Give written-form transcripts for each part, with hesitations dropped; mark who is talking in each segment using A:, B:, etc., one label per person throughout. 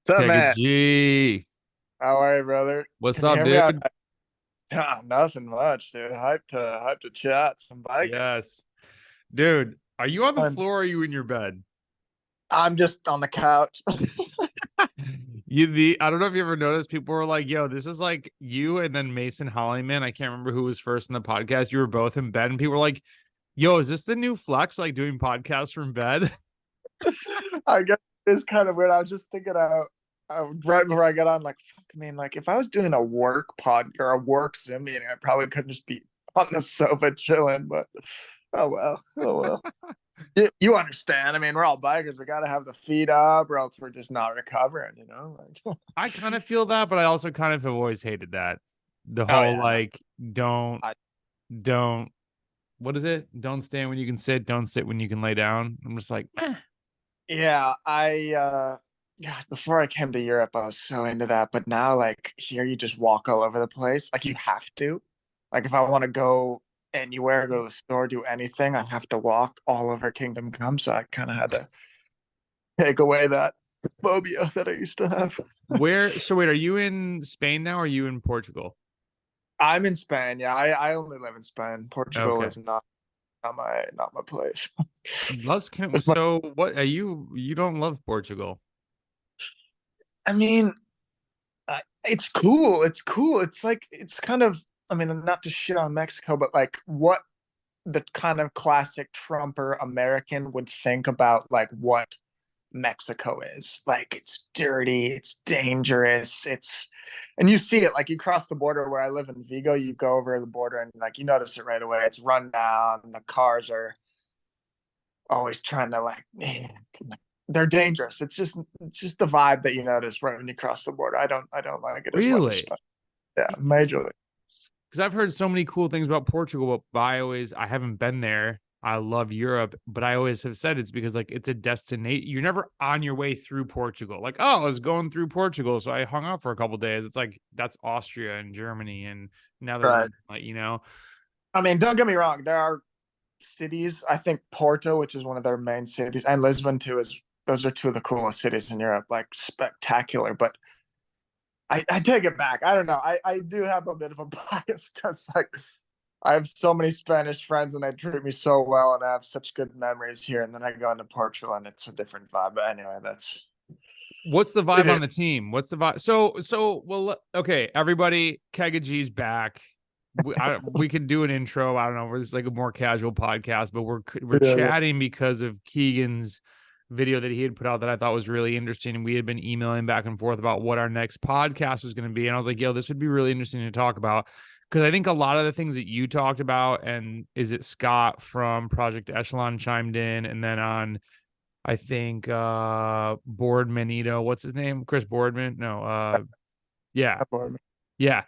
A: What's up, Matt?
B: KEGGAG.
A: How are you, brother?
B: What's
A: Can you
B: up,
A: hear me out?
B: dude?
A: Nothing much, dude. Hyped to chat some biking.
B: Yes. Dude, are you on the
A: And
B: floor or are you in your bed?
A: I'm just on the couch.
B: I don't know if you ever noticed, people were like, yo, this is like you and then Mason Hollyman. I can't remember who was first in the podcast. You were both in bed, and people were like, yo, is this the new flex, like doing podcasts from bed?
A: I guess it's kind of weird. I was just thinking out right before I got on, like, fuck, man, like if I was doing a work pod or a work Zoom meeting, I probably couldn't just be on the sofa chilling. But oh well, oh well. You understand? I mean, we're all bikers. We got to have the feet up, or else we're just not recovering. Like,
B: I kind of feel that, but I also kind of have always hated that. The
A: oh
B: whole
A: yeah, no.
B: like, don't,
A: I,
B: don't, what is it? Don't stand when you can sit, don't sit when you can lay down. I'm just like, eh.
A: Yeah, yeah, before I came to Europe, I was so into that. But now, like, here you just walk all over the place. Like, you have to. Like, if I want to go anywhere, go to the store, do anything, I have to walk all over Kingdom Come. So I kind of had to take away that phobia that I used to have.
B: So wait, are you in Spain now or are you in Portugal?
A: I'm in Spain. Yeah, I only live in Spain. Portugal
B: Okay.
A: is not my place. It's my,
B: So what are you don't love Portugal?
A: I mean, it's cool. It's cool. It's like it's kind of. I mean, not to shit on Mexico, but like what the kind of classic Trumper American would think about like what Mexico is. Like it's dirty, it's dangerous, and you see it like you cross the border where I live in Vigo, you go over the border and like you notice it right away. It's run down, the cars are always trying to like they're dangerous. It's just the vibe that you notice right when you cross the border. I don't like it as much as
B: Really?
A: Spain. Yeah, majorly.
B: Because I've heard so many cool things about Portugal, but I haven't been there. I love Europe, but I always have said it's because like it's a destination. You're never on your way through Portugal. Like, oh, I was going through Portugal, so I hung out for a couple days. It's like that's Austria and Germany and
A: Right.
B: Netherlands, like
A: I mean, don't get me wrong. There are cities. I think Porto, which is one of their main cities, and Lisbon too, is those are two of the coolest cities in Europe. Like spectacular. But I take it back. I don't know. I do have a bit of a bias because like I have so many Spanish friends and they treat me so well, and I have such good memories here. And then I go into Portugal and it's a different vibe. But anyway, that's
B: What's the
A: it
B: vibe on
A: is.
B: the team? What's the vibe? Well, okay, everybody, KEGGAG's back. We can do an intro. I don't know. It's like a more casual podcast, but we're
A: Yeah, yeah.
B: chatting because of Keegan's video that he had put out that I thought was really interesting. And we had been emailing back and forth about what our next podcast was going to be. And I was like, yo, this would be really interesting to talk about. Because I think a lot of the things that you talked about, and is it Scott from Project Echelon chimed in, and then on I think Boardmanito, what's his name? Chris Boardman? No, yeah, yeah.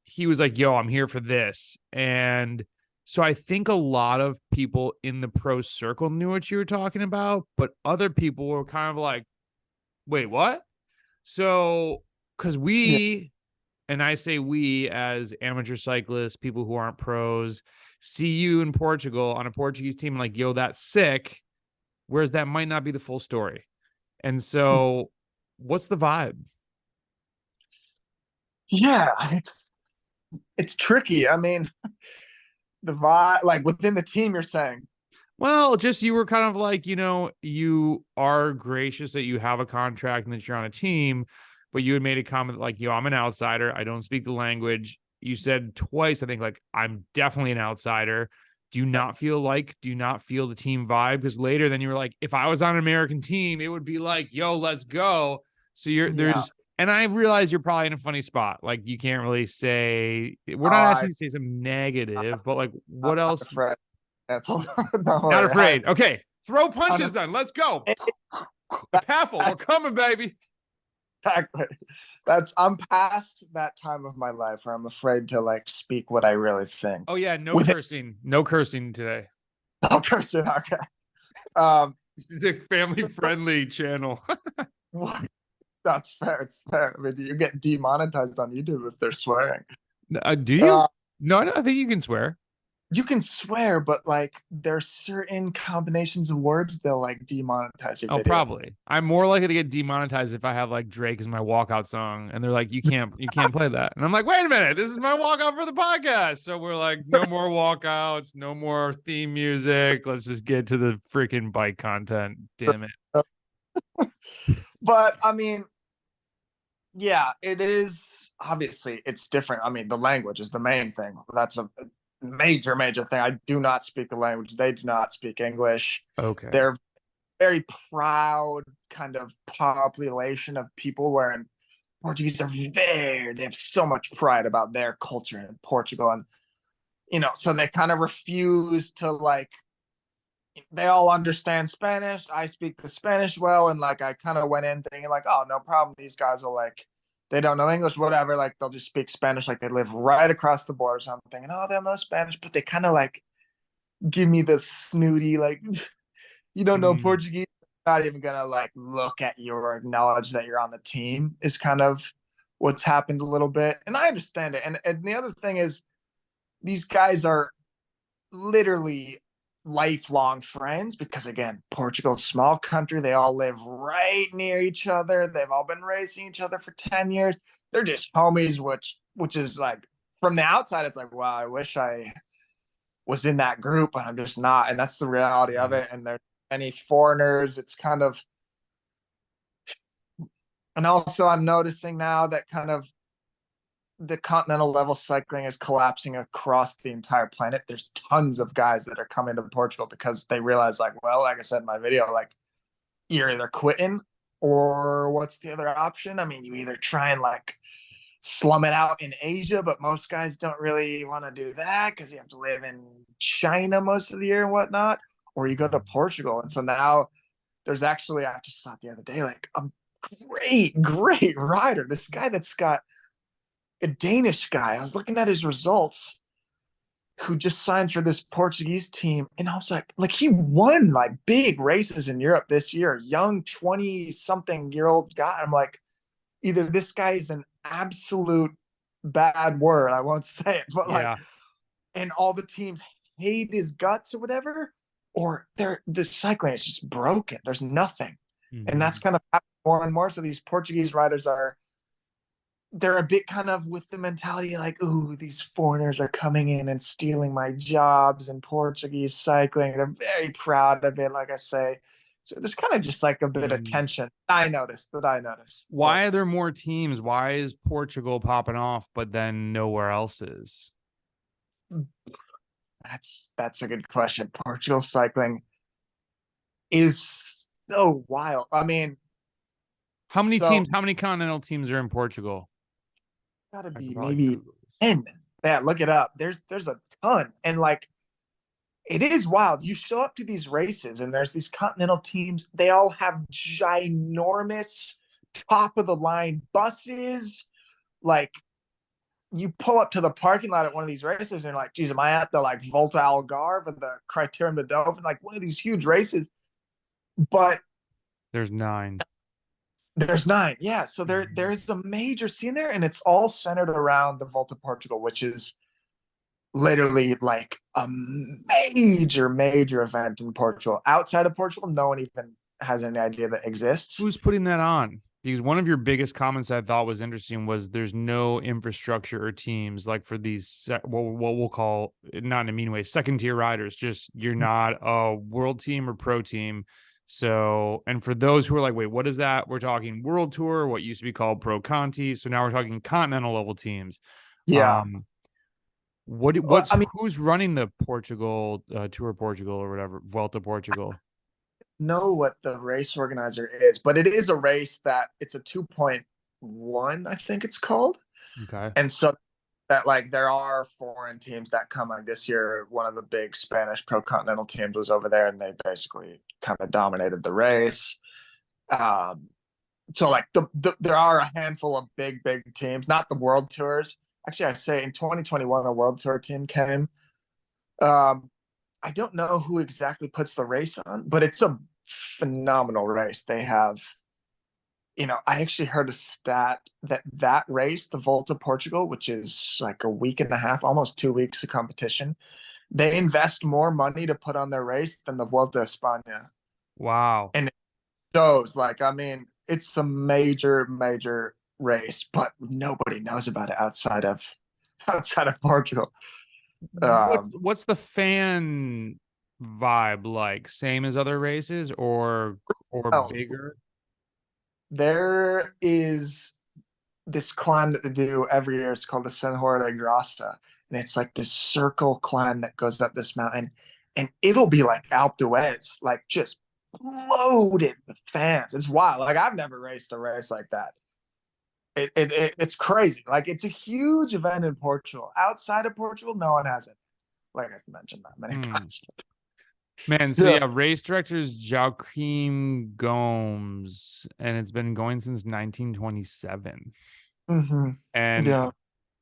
B: He was like, yo, I'm here for this. And so I think a lot of people in the pro circle knew what you were talking about, but other people were kind of like, wait, what? So because
A: Yeah.
B: and I say we as amateur cyclists, people who aren't pros, see you in Portugal on a Portuguese team, like, yo, that's sick. Whereas that might not be the full story. And so, what's the vibe?
A: Yeah, it's tricky. I mean, the vibe, like within the team, you're saying,
B: Well, just you were kind of like, you are gracious that you have a contract and that you're on a team, but you had made a comment like, yo, I'm an outsider. I don't speak the language. You said twice, I think, like, I'm definitely an outsider. Do you not feel the team vibe? Because later, then you were like, if I was on an American team, it would be like, yo, let's go. So
A: yeah,
B: and I realize you're probably in a funny spot. Like, you can't really say, we're not
A: I,
B: asking you to say something negative, but like,
A: I'm
B: what
A: not
B: else?
A: afraid. That's don't
B: Not
A: worry.
B: afraid. Okay. Throw punches
A: I'm
B: then. Let's go.
A: that,
B: Paffle, we're
A: that's
B: coming, baby.
A: exactly I'm past that time of my life where I'm afraid to like speak what I really think.
B: Oh, yeah. No
A: With it,
B: cursing. No cursing today.
A: no person, okay. Um,
B: It's a family friendly channel.
A: that's fair. It's fair. I mean, you get demonetized on YouTube if they're swearing.
B: Do you?
A: Uh,
B: No, I think you can swear.
A: you can swear, but like there's certain combinations of words they'll like demonetize your
B: Oh,
A: video.
B: probably. I'm more likely to get demonetized if I have like Drake as my walkout song, and they're like, you can't play that." And I'm like, "Wait a minute, this is my walkout for the podcast." So we're like, "No more walkouts, no more theme music. Let's just get to the freaking bike content." Damn it.
A: But I mean, yeah, it is obviously it's different. I mean, the language is the main thing. That's a major thing. I do not speak the language. They do not speak English.
B: Okay.
A: They're very proud kind of population of people where Portuguese are they have so much pride about their culture in Portugal. And, so they kind of refuse to like, they all understand Spanish. I speak the Spanish well. And like, I kind of went in thinking like, oh, no problem. These guys will like, they don't know English, whatever. Like they'll just speak Spanish. Like they live right across the border. So I'm thinking, oh, they'll know Spanish, but they kind of like give me the snooty, like, you don't know
B: Mm,
A: Portuguese, not even gonna like look at you or acknowledge that you're on the team is kind of what's happened a little bit. And I understand it. And the other thing is these guys are literally lifelong friends because again, Portugal's a small country. They all live right near each other. They've all been racing each other for 10 years. They're just homies, which is like from the outside, it's like, wow, I wish I was in that group, but I'm just not. And that's the reality of
B: yeah.
A: it. And there's any foreigners. It's kind of, and also I'm noticing now that kind of the continental level cycling is collapsing across the entire planet. There's tons of guys that are coming to Portugal because they realize, like, well, like I said in my video, like you're either quitting or what's the other option? I mean, you either try and like slum it out in Asia, but most guys don't really want to do that because you have to live in China most of the year and whatnot, or you go to Portugal. And so now there's actually, I just saw it the other day, like a great rider. This guy that's got a Danish guy. I was looking at his results who just signed for this Portuguese team. And I was like he won like big races in Europe this year, young 20 something year old guy. I'm like, either this guy is an absolute bad word, I won't say it, but like,
B: Yeah.
A: and all the teams hate his guts or whatever, or the cycling is just broken. There's nothing. And that's
B: Mhm.
A: kind of happening more and more. So these Portuguese riders they're a bit kind of with the mentality like, ooh, these foreigners are coming in and stealing my jobs in Portuguese cycling. They're very proud of it, like I say. So there's kind of just like a bit of
B: Mm.
A: tension. I noticed. But
B: Why are there more teams? Why is Portugal popping off, but then nowhere else is?
A: that's a good question. Portugal cycling is so wild. I mean,
B: How many
A: so
B: teams, how many continental teams are in Portugal?
A: gotta
B: I could
A: be
B: probably
A: maybe
B: Google this.
A: 10. Yeah, look it up. There's a ton. And like it is wild. You show up to these races and there's these continental teams. They all have ginormous top of the line buses. Like you pull up to the parking lot at one of these races and you're like, geez, am I at the like Volta Algarve or the Criterium de Delphin? Like one of these huge races. But
B: There's 9.
A: there's 9. Yeah. So
B: Mhm.
A: there's a major scene there, and it's all centered around the Volta Portugal, which is literally like a major event in Portugal. Outside of Portugal, no one even has any idea that exists.
B: Who's putting that on? Because one of your biggest comments I thought was interesting was there's no infrastructure or teams like for these what we'll call, not in a mean way, second tier riders. Just you're not a world team or pro team. So, and for those who are like, wait, what is that? We're talking world tour, what used to be called Pro Conti. So now we're talking continental level teams.
A: Yeah.
B: Um,
A: Well,
B: what's
A: I mean,
B: who's running the Portugal Tour Portugal or whatever Volta Portugal?
A: know what the race organizer is, but it is a race that it's a 2.1, I think it's called.
B: Okay.
A: And so that like there are foreign teams that come like this year. One of the big Spanish pro continental teams was over there and they basically kind of dominated the race. Um, so like there are a handful of big teams, not the world tours. Actually, I say in 2021 a world tour team came. Um, I don't know who exactly puts the race on, but it's a phenomenal race. They have, I actually heard a stat that race, the Volta Portugal, which is like a week and a half, almost 2 weeks of competition, They invest more money to put on their race than the Vuelta a España.
B: Wow.
A: And it shows, like, I mean, it's a major, major race, but nobody knows about it outside of Portugal.
B: What's the fan vibe like? Same as other races or
A: Oh,
B: bigger?
A: there is this climb that they do every year. It's called the Senhora de Graça, and it's like this circle climb that goes up this mountain, and it'll be like Alpe d'Huez, like just loaded with fans. It's wild. Like I've never raced a race like that. It's crazy. Like it's a huge event in Portugal. Outside of Portugal, no one has it. Like I've mentioned that many times.
B: Man, so
A: Yeah.
B: yeah, race director is Joaquim Gomes, and it's been going since 1927.
A: Mm-hmm.
B: And
A: Yeah.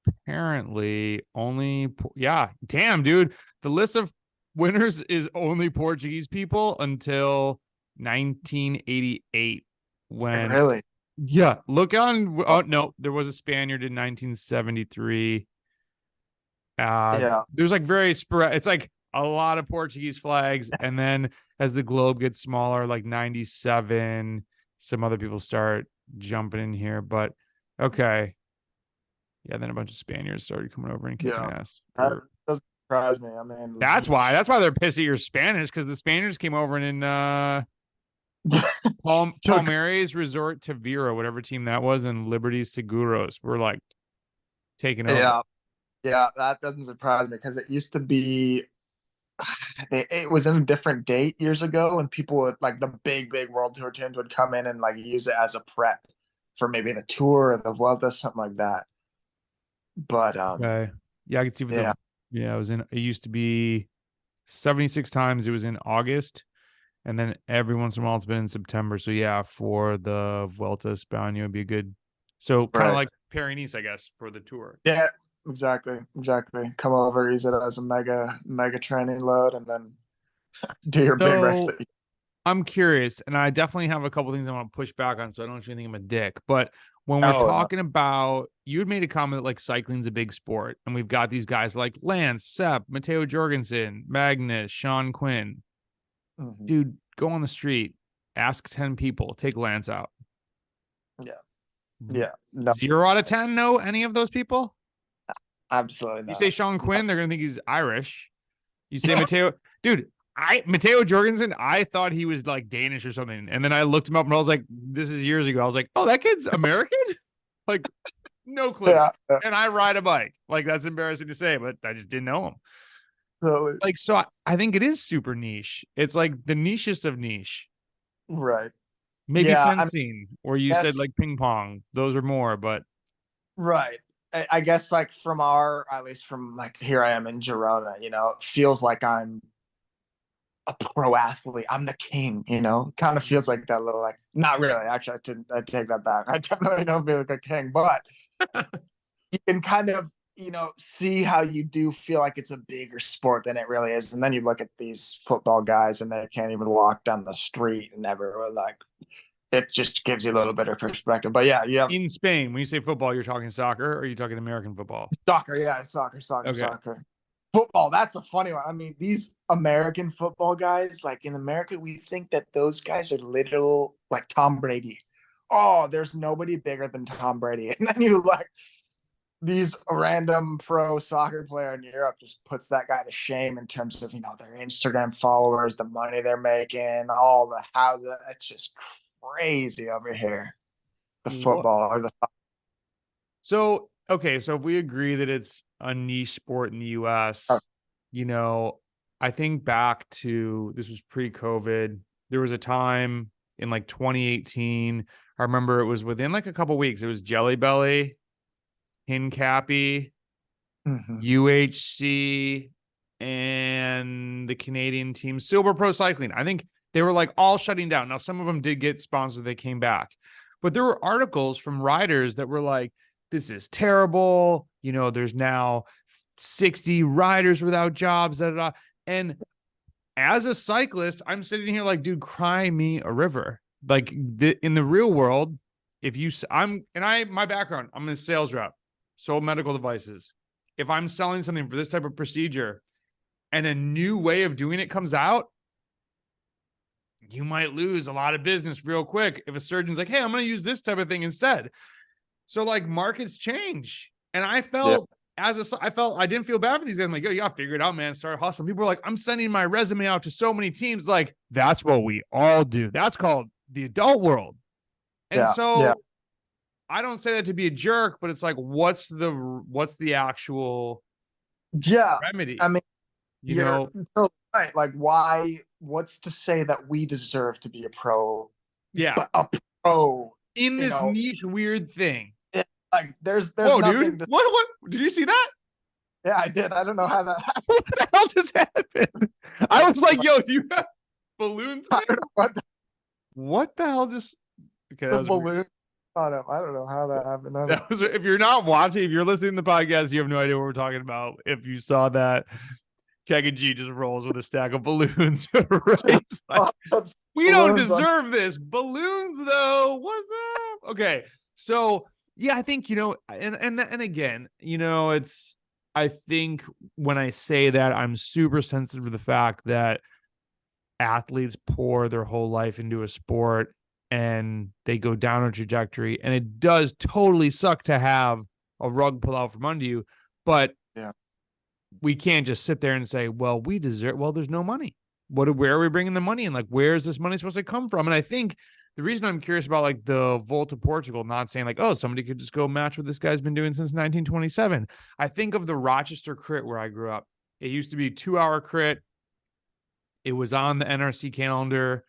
B: apparently only, yeah, damn, dude. The list of winners is only Portuguese people until 1988 when,
A: Really?
B: yeah, look on, oh, no, there was a Spaniard in 1973.
A: Yeah.
B: There's like very sporadic, it's like a lot of Portuguese flags. And then as the globe gets smaller, like 97, some other people start jumping in here. But okay. Yeah, then a bunch of Spaniards started coming over and kicking
A: Yeah.
B: ass.
A: That doesn't surprise me. I mean,
B: That's why they're pissed at your Spanish, because the Spaniards came over and in Palmares Resort Tavira, whatever team that was, and Liberty Seguros were like taking over.
A: yeah. Yeah, that doesn't surprise me because it used to be it was in a different date years ago, and people would like the big world tour teams would come in and like use it as a prep for maybe the tour or the Vuelta, something like that. But
B: Okay. Yeah, I can see
A: yeah,
B: it was in, it used to be 76 times. It was in August, and then every once in a while it's been in September. So yeah, for the Vuelta España would be a good, so kind of
A: right.
B: like Paris-Nice, I guess, for the tour.
A: Yeah, exactly. Come over, use it as a mega training load, and then do your big race.
B: So I'm curious, and I definitely have a couple things I want to push back on, so I don't want you to think I'm a dick. But when we're
A: Oh no,
B: talking about, you had made a comment that like cycling's a big sport, and we've got these guys like Lance, Sepp, Matteo Jorgensen, Magnus, Sean Quinn.
A: mm-hmm.
B: Dude, go on the street, ask 10 people, take Lance out.
A: Yeah, no,
B: 0 out of 10 know any of those people?
A: absolutely
B: You say
A: not.
B: Sean Quinn, they're gonna think he's Irish. You say Matteo, dude. Matteo Jorgensen, I thought he was like Danish or something, and then I looked him up and I was like, this is years ago. I was like, oh, that kid's American. Like, no clue.
A: Yeah,
B: And I ride a bike. Like, that's embarrassing to say, but I just didn't know him.
A: so
B: Like, so I think it is super niche. It's like the nichest of niche.
A: right.
B: Maybe
A: Yeah, I mean,
B: fencing, or you said
A: yes,
B: like ping pong. Those are more, but
A: right. I guess like from at least from like here I am in Girona, it feels like I'm a pro athlete. I'm the king, kind of feels like that little like, not really. Actually, I take that back. I definitely don't feel like a king, but you can kind of, see how you do feel like it's a bigger sport than it really is. And then you look at these football guys and they can't even walk down the street and everyone like, it just gives you a little bit of perspective. But yeah, you have
B: in Spain, when you say football, you're talking soccer, or are you talking American football?
A: soccer. Yeah, soccer.
B: Okay.
A: Football, that's a funny one. I mean, these American football guys, like in America, we think that those guys are literal like Tom Brady. Oh, there's nobody bigger than Tom Brady. And then you like these random pro soccer player in Europe just puts that guy to shame in terms of, their Instagram followers, the money they're making, all the houses. It's just crazy over here. The
B: What?
A: football or the
B: So, okay, so if we agree that it's a niche sport in the US,
A: soccer.
B: I think back to, this was pre-COVID. There was a time in like 2018. I remember it was within like a couple weeks. It was Jelly Belly, Hincappy,
A: Mm-hmm.
B: UHC, and the Canadian team, Silver Pro Cycling. I think they were like all shutting down. Now, some of them did get sponsored. They came back. But there were articles from riders that were like, this is terrible. There's now 60 riders without jobs. Da, da, da. And as a cyclist, I'm sitting here like, dude, cry me a river. Like in the real world, my background, I'm a sales rep, sold medical devices. If I'm selling something for this type of procedure and a new way of doing it comes out, you might lose a lot of business real quick if a surgeon's like, hey, I'm going to use this type of thing instead. So like markets change. And I felt I didn't feel bad for these guys. I'm like, yo, you gotta figure it out, man. Start hustling. People are like, I'm sending my resume out to so many teams. Like, that's what we all do. That's called the adult world. And so I don't say that to be a jerk, but it's like, what's the actual remedy?
A: I mean,
B: you
A: totally right. Like, what's to say that we deserve to be a pro?
B: Yeah.
A: A pro
B: in this niche weird thing.
A: Like there's
B: whoa, dude. What did you see that?
A: Yeah, I did. I don't know how that happened.
B: What the hell just happened? I was like, yo, do you have balloons?
A: I don't know
B: what the hell just
A: okay, the balloon I don't know how that happened.
B: If you're not watching, if you're listening to the podcast, you have no idea what we're talking about. If you saw that, KEGGAG just rolls with a stack of balloons. Right? Like, we don't deserve this. Balloons, though. What's up? Okay. So yeah, I think, and again, I think when I say that, I'm super sensitive to the fact that athletes pour their whole life into a sport and they go down a trajectory, and it does totally suck to have a rug pull out from under you, but we can't just sit there and say, well, there's no money. Where are we bringing the money in? Like, where is this money supposed to come from? And I think the reason I'm curious about like the Volta Portugal, not saying like, oh, somebody could just go match what this guy's been doing since 1927. I think of the Rochester crit where I grew up. It used to be a 2-hour crit. It was on the NRC calendar.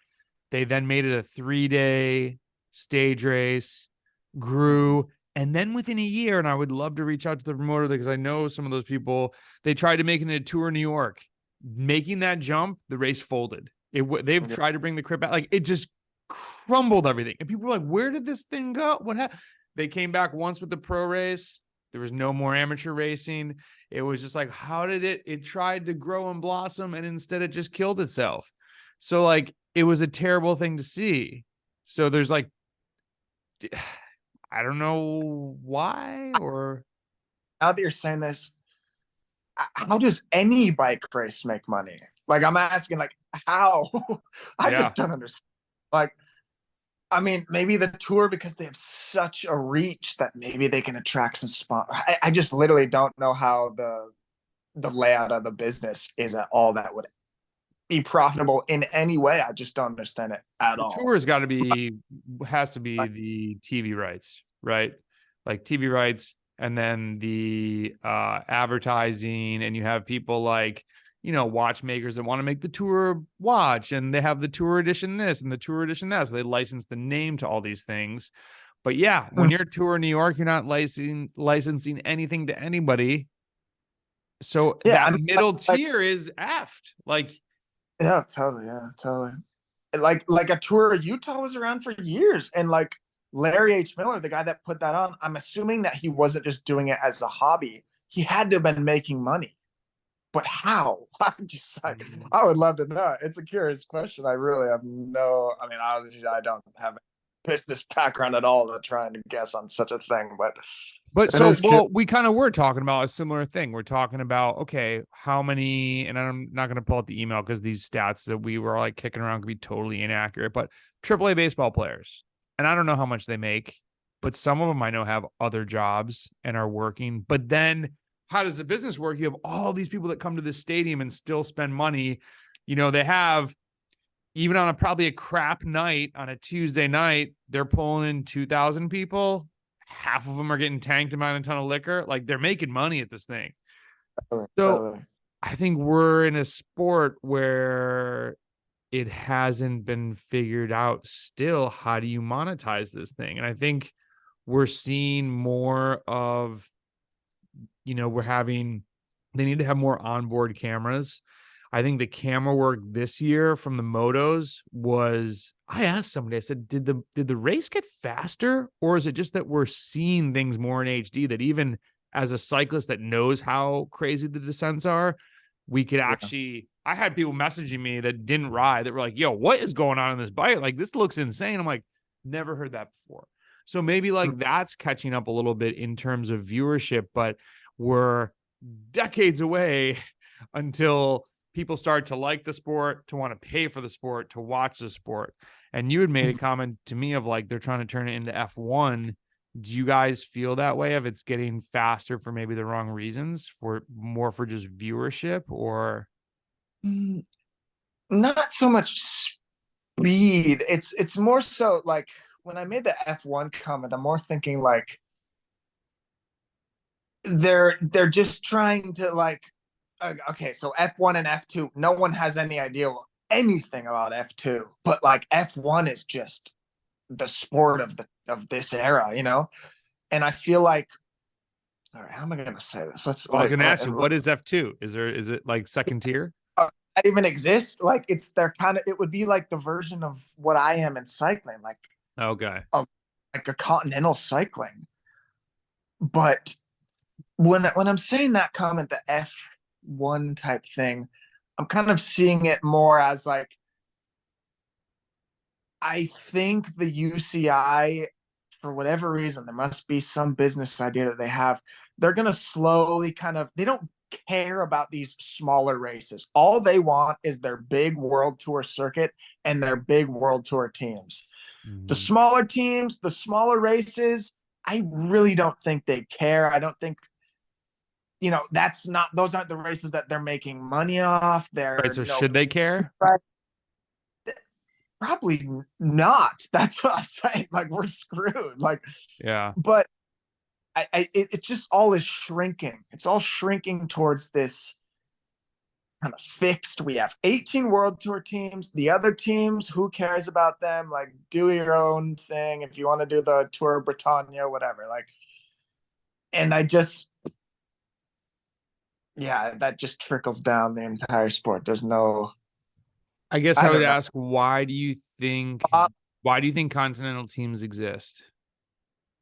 B: They then made it a 3-day stage race, grew. And then within a year, and I would love to reach out to the promoter because I know some of those people, they tried to make it a tour in New York. Making that jump, the race folded. They've tried to bring the crit back. Like, it just crumbled everything. And people were like, where did this thing go? What happened? They came back once with the pro race. There was no more amateur racing. It was just like, how did it tried to grow and blossom, and instead it just killed itself. So like, it was a terrible thing to see. So there's like, I don't know why, or
A: now that you're saying this, how does any bike race make money? Like, I'm asking, like, how? I just don't understand. Like, I mean, maybe the tour, because they have such a reach that maybe they can attract some sponsors. I just literally don't know how the layout of the business is at all that would be profitable in any way. I just don't understand it at all.
B: The tour has to be the TV rights, right? Like TV rights, and then the advertising, and you have people like, watchmakers that want to make the tour watch, and they have the tour edition this and the tour edition that. So they license the name to all these things. But yeah, when you're touring New York, you're not licensing anything to anybody. So that middle tier is effed. Like,
A: yeah, totally. Yeah, totally. Like a tour of Utah was around for years, and like Larry H. Miller, the guy that put that on, I'm assuming that he wasn't just doing it as a hobby. He had to have been making money. But how? I'm just like, I would love to know. It's a curious question. I really have I don't have a business background at all to trying to guess on such a thing. But
B: so we kind of were talking about a similar thing. We're talking about, okay, how many, and I'm not going to pull out the email because these stats that we were like kicking around could be totally inaccurate, but AAA baseball players, and I don't know how much they make, but some of them I know have other jobs and are working. But then how does the business work? You have all these people that come to this stadium and still spend money. They have, even on probably a crap night on a Tuesday night, they're pulling in 2,000 people. Half of them are getting tanked and buying a ton of liquor. Like, they're making money at this thing. So I think we're in a sport where it hasn't been figured out still. How do you monetize this thing? And I think we're seeing more of, they need to have more onboard cameras. I think the camera work this year from the motos was, I asked somebody, I said, did the race get faster, or is it just that we're seeing things more in HD, that even as a cyclist that knows how crazy the descents are, we could actually, I had people messaging me that didn't ride that were like, yo, what is going on in this bike? Like, this looks insane. I'm like, never heard that before. So maybe like that's catching up a little bit in terms of viewership, but we're decades away until people start to like the sport, to want to pay for the sport, to watch the sport. And you had made a comment to me of like, they're trying to turn it into F1. Do you guys feel that way of it's getting faster for maybe the wrong reasons, for more for just viewership, or?
A: Not so much speed. It's more so like when I made the F1 comment, I'm more thinking like they're just trying to like okay, so F1 and F2, no one has any idea anything about F2, but like F1 is just the sport of this era, you know? And I feel like, all right, how am I gonna say this?
B: Well, I was gonna ask you, what is F2? Is it like second tier?
A: That even exists? Like it's they're kind of it would be like the version of what I am in cycling,
B: Okay.
A: like a continental cycling. But when I'm saying that comment, the F1 type thing, I'm kind of seeing it more as like I think the UCI, for whatever reason, there must be some business idea that they have. They're gonna slowly kind of they don't care about these smaller races. All they want is their big world tour circuit and their big world tour teams. The
B: Mhm.
A: smaller teams, the smaller races, I really don't think they care. I don't think that's not those aren't the races that they're making money off.
B: Right.
A: They're
B: So should they care?
A: probably not. That's what I'm saying. Like we're screwed. Like,
B: Yeah.
A: but it just all is shrinking. It's all shrinking towards this kind of fixed. We have 18 world tour teams. The other teams, who cares about them? Like, do your own thing. If you want to do the Tour of Britannia, whatever. Like, and yeah, that just trickles down the entire sport. There's no,
B: I guess I
A: I
B: would
A: don't know.
B: ask, why do you think continental teams exist?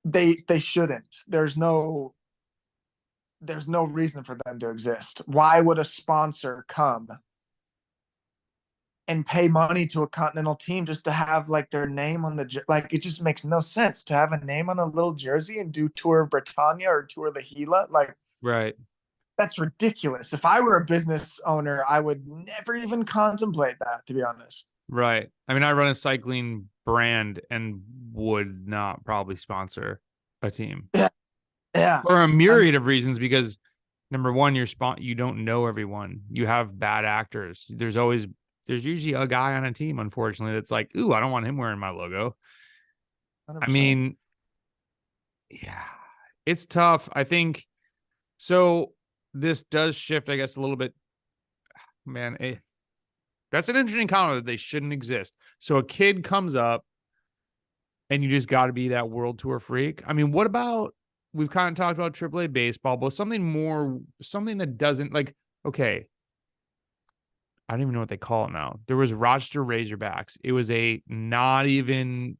A: They shouldn't. There's no reason for them to exist. Why would a sponsor come and pay money to a continental team just to have like their name on the like? It just makes no sense to have a name on a little jersey and do Tour of Britannia or Tour of the Gila. Like
B: Right.
A: that's ridiculous. If I were a business owner, I would never even contemplate that, to be honest.
B: Right. I mean, I run a cycling brand and would not probably sponsor a team
A: Yeah, yeah.
B: for a
A: I mean,
B: myriad of reasons, because number one, you don't know everyone. You have bad actors. There's usually a guy on a team, unfortunately, that's like, ooh, I don't want him wearing my logo. I
A: 100%.
B: mean, yeah, it's tough. I think so. This does shift, I guess, a little bit. Man, that's an interesting comment that they shouldn't exist. So a kid comes up and you just got to be that world tour freak. I mean, what about, we've kind of talked about AAA baseball, but something that doesn't like, okay, I don't even know what they call it now. There was Rochester Razorbacks. It was a not even,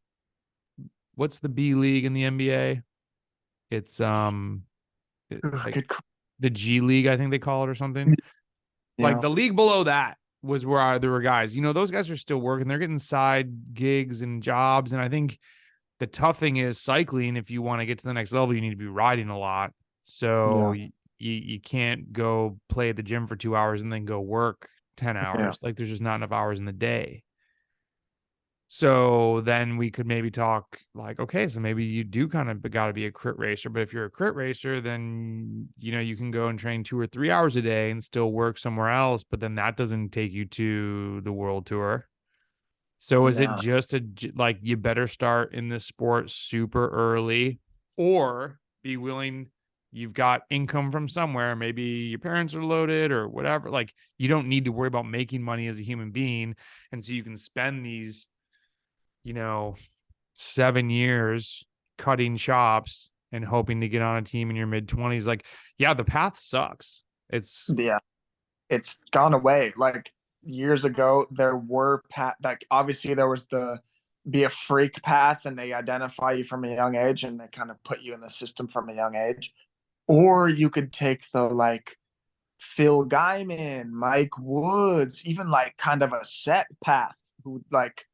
B: what's the B League in the NBA? It's like
A: Good.
B: the G League, I think they call it, or something. Like
A: Yeah.
B: the league below that was where there were guys, those guys are still working. They're getting side gigs and jobs. And I think the tough thing is cycling. If you want to get to the next level, you need to be riding a lot. So
A: Yeah.
B: you can't go play at the gym for 2 hours and then go work 10
A: Yeah.
B: hours. Like there's just not enough hours in the day. So then we could maybe talk like, okay, so maybe you do kind of got to be a crit racer. But if you're a crit racer, then, you can go and train 2 or 3 hours a day and still work somewhere else. But then that doesn't take you to the world tour. So is it
A: Yeah.
B: just like you better start in this sport super early, or be willing, you've got income from somewhere, maybe your parents are loaded or whatever. Like you don't need to worry about making money as a human being. And so you can spend these, 7 years cutting chops and hoping to get on a team in your mid-20s. Like, yeah, the path sucks.
A: Yeah. It's gone away. Like years ago, there were like obviously there was the be a freak path, and they identify you from a young age, and they kind of put you in the system from a young age. Or you could take the like Phil Guyman, Mike Woods, even like kind of a set path, who like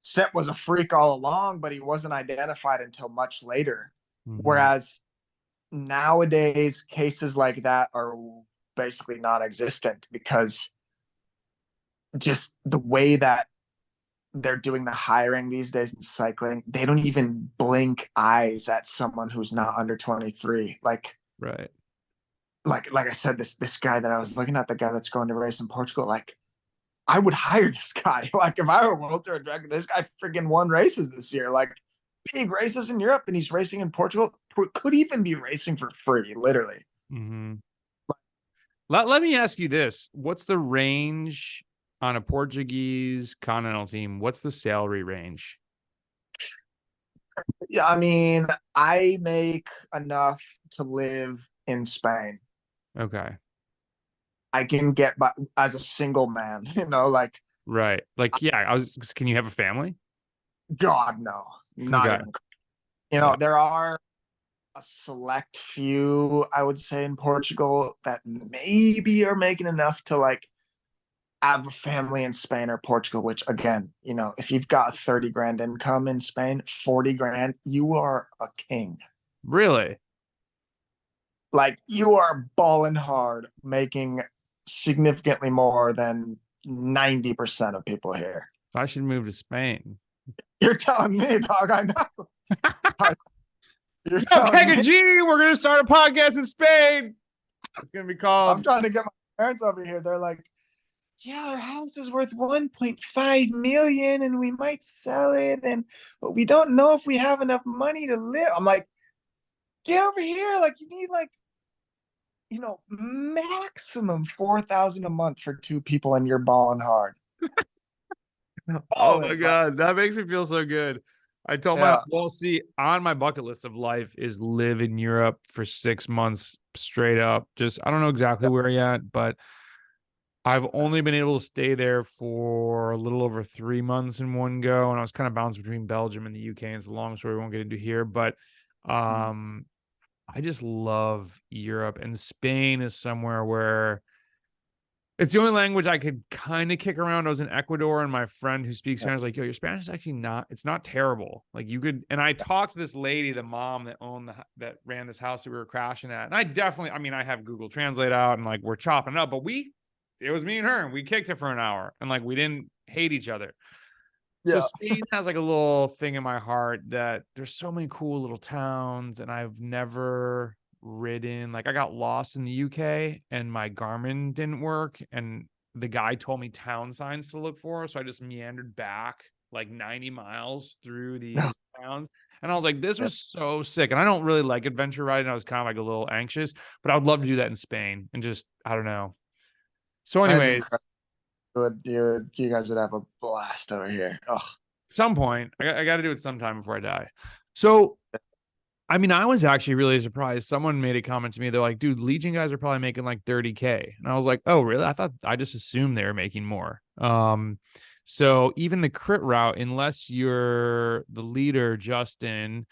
A: Set was a freak all along, but he wasn't identified until much later.
B: Mhm.
A: Whereas nowadays, cases like that are basically non-existent because just the way that they're doing the hiring these days in cycling, they don't even blink eyes at someone who's not under 23.
B: Right.
A: Like I said, this guy that I was looking at, the guy that's going to race in Portugal, like I would hire this guy. Like if I were World Tour director, this guy freaking won races this year, like big races in Europe, and he's racing in Portugal. Could even be racing for free, literally.
B: Mm-hmm. Let me ask you this. What's the range on a Portuguese Continental team? What's the salary range?
A: Yeah, I mean, I make enough to live in Spain.
B: Okay.
A: I can get by as a single man, like
B: Right. Like, yeah, can you have a family?
A: God, no, not
B: Okay.
A: even.
B: Yeah.
A: There are a select few, I would say, in Portugal that maybe are making enough to like have a family in Spain or Portugal, which again, if you've got 30 grand income in Spain, 40 grand, you are a king.
B: Really?
A: Like you are balling hard, making significantly more than 90% of people here.
B: So I should move to Spain.
A: You're telling me, dog, I know. You're
B: Yo,
A: telling me.
B: KEGGAG, we're gonna start a podcast in Spain. It's gonna be called.
A: I'm trying to get my parents over here. They're like, yeah, our house is worth 1.5 million and we might sell it, but we don't know if we have enough money to live. I'm like, get over here. Like you need maximum 4,000 a month for two people and you're balling hard.
B: Oh my God, that makes me feel so good. I told see, on my bucket list of life is live in Europe for 6 months straight up. Just, I don't know exactly where yet, but I've only been able to stay there for a little over 3 months in one go. And I was kind of bounced between Belgium and the UK. And it's a long story we won't get into here, but I just love Europe, and Spain is somewhere where it's the only language I could kind of kick around. I was in Ecuador, and my friend who speaks Spanish was like, yo, your Spanish is actually it's not terrible. Like you could, and I talked to this lady, the mom that ran this house that we were crashing at. And I have Google Translate out and like we're chopping it up, but it was me and her and we kicked it for an hour and like we didn't hate each other. So Spain has like a little thing in my heart that there's so many cool little towns, and I've never ridden. Like I got lost in the UK and my Garmin didn't work, and the guy told me town signs to look for, so I just meandered back like 90 miles through these towns, and I was like, this was so sick. And I don't really like adventure riding. I was kind of like a little anxious, but I would love to do that in Spain and just, I don't know. So anyways,
A: you guys would have a blast over here. Oh,
B: some point I got to do it sometime before I die. So I mean, I was actually really surprised. Someone made a comment to me. They're like, dude, Legion guys are probably making like 30K. And I was like, oh, really? I just assumed they were making more. So even the crit route, unless you're the leader, Justin,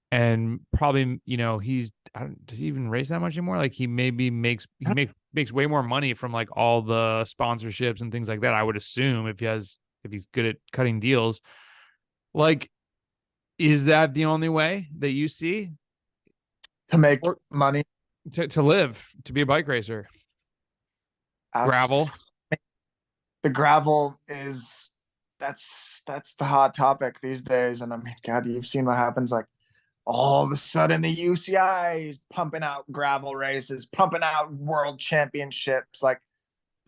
B: and probably, does he even race that much anymore? Like he maybe makes way more money from like all the sponsorships and things like that. I would assume if he's good at cutting deals. Like, is that the only way that you see
A: to make money,
B: to live, to be a bike racer? Gravel.
A: The gravel that's the hot topic these days. And I mean, God, you've seen what happens. Like all of a sudden the UCI is pumping out gravel races, pumping out world championships, like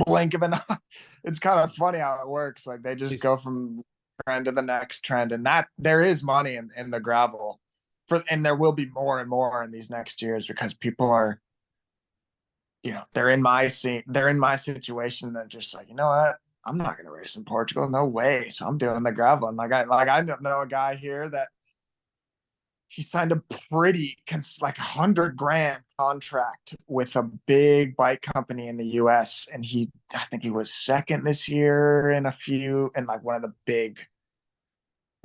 A: blink of an eye. It's kind of funny how it works. Like they just go from trend to the next trend, and that there is money in the gravel and there will be more and more in these next years because people are, they're in my situation. They're just like, you know what? I'm not going to race in Portugal. No way. So I'm doing the gravel. And I know a guy here that he signed a pretty like 100 grand contract with a big bike company in the US. And I think he was second this year in like one of the big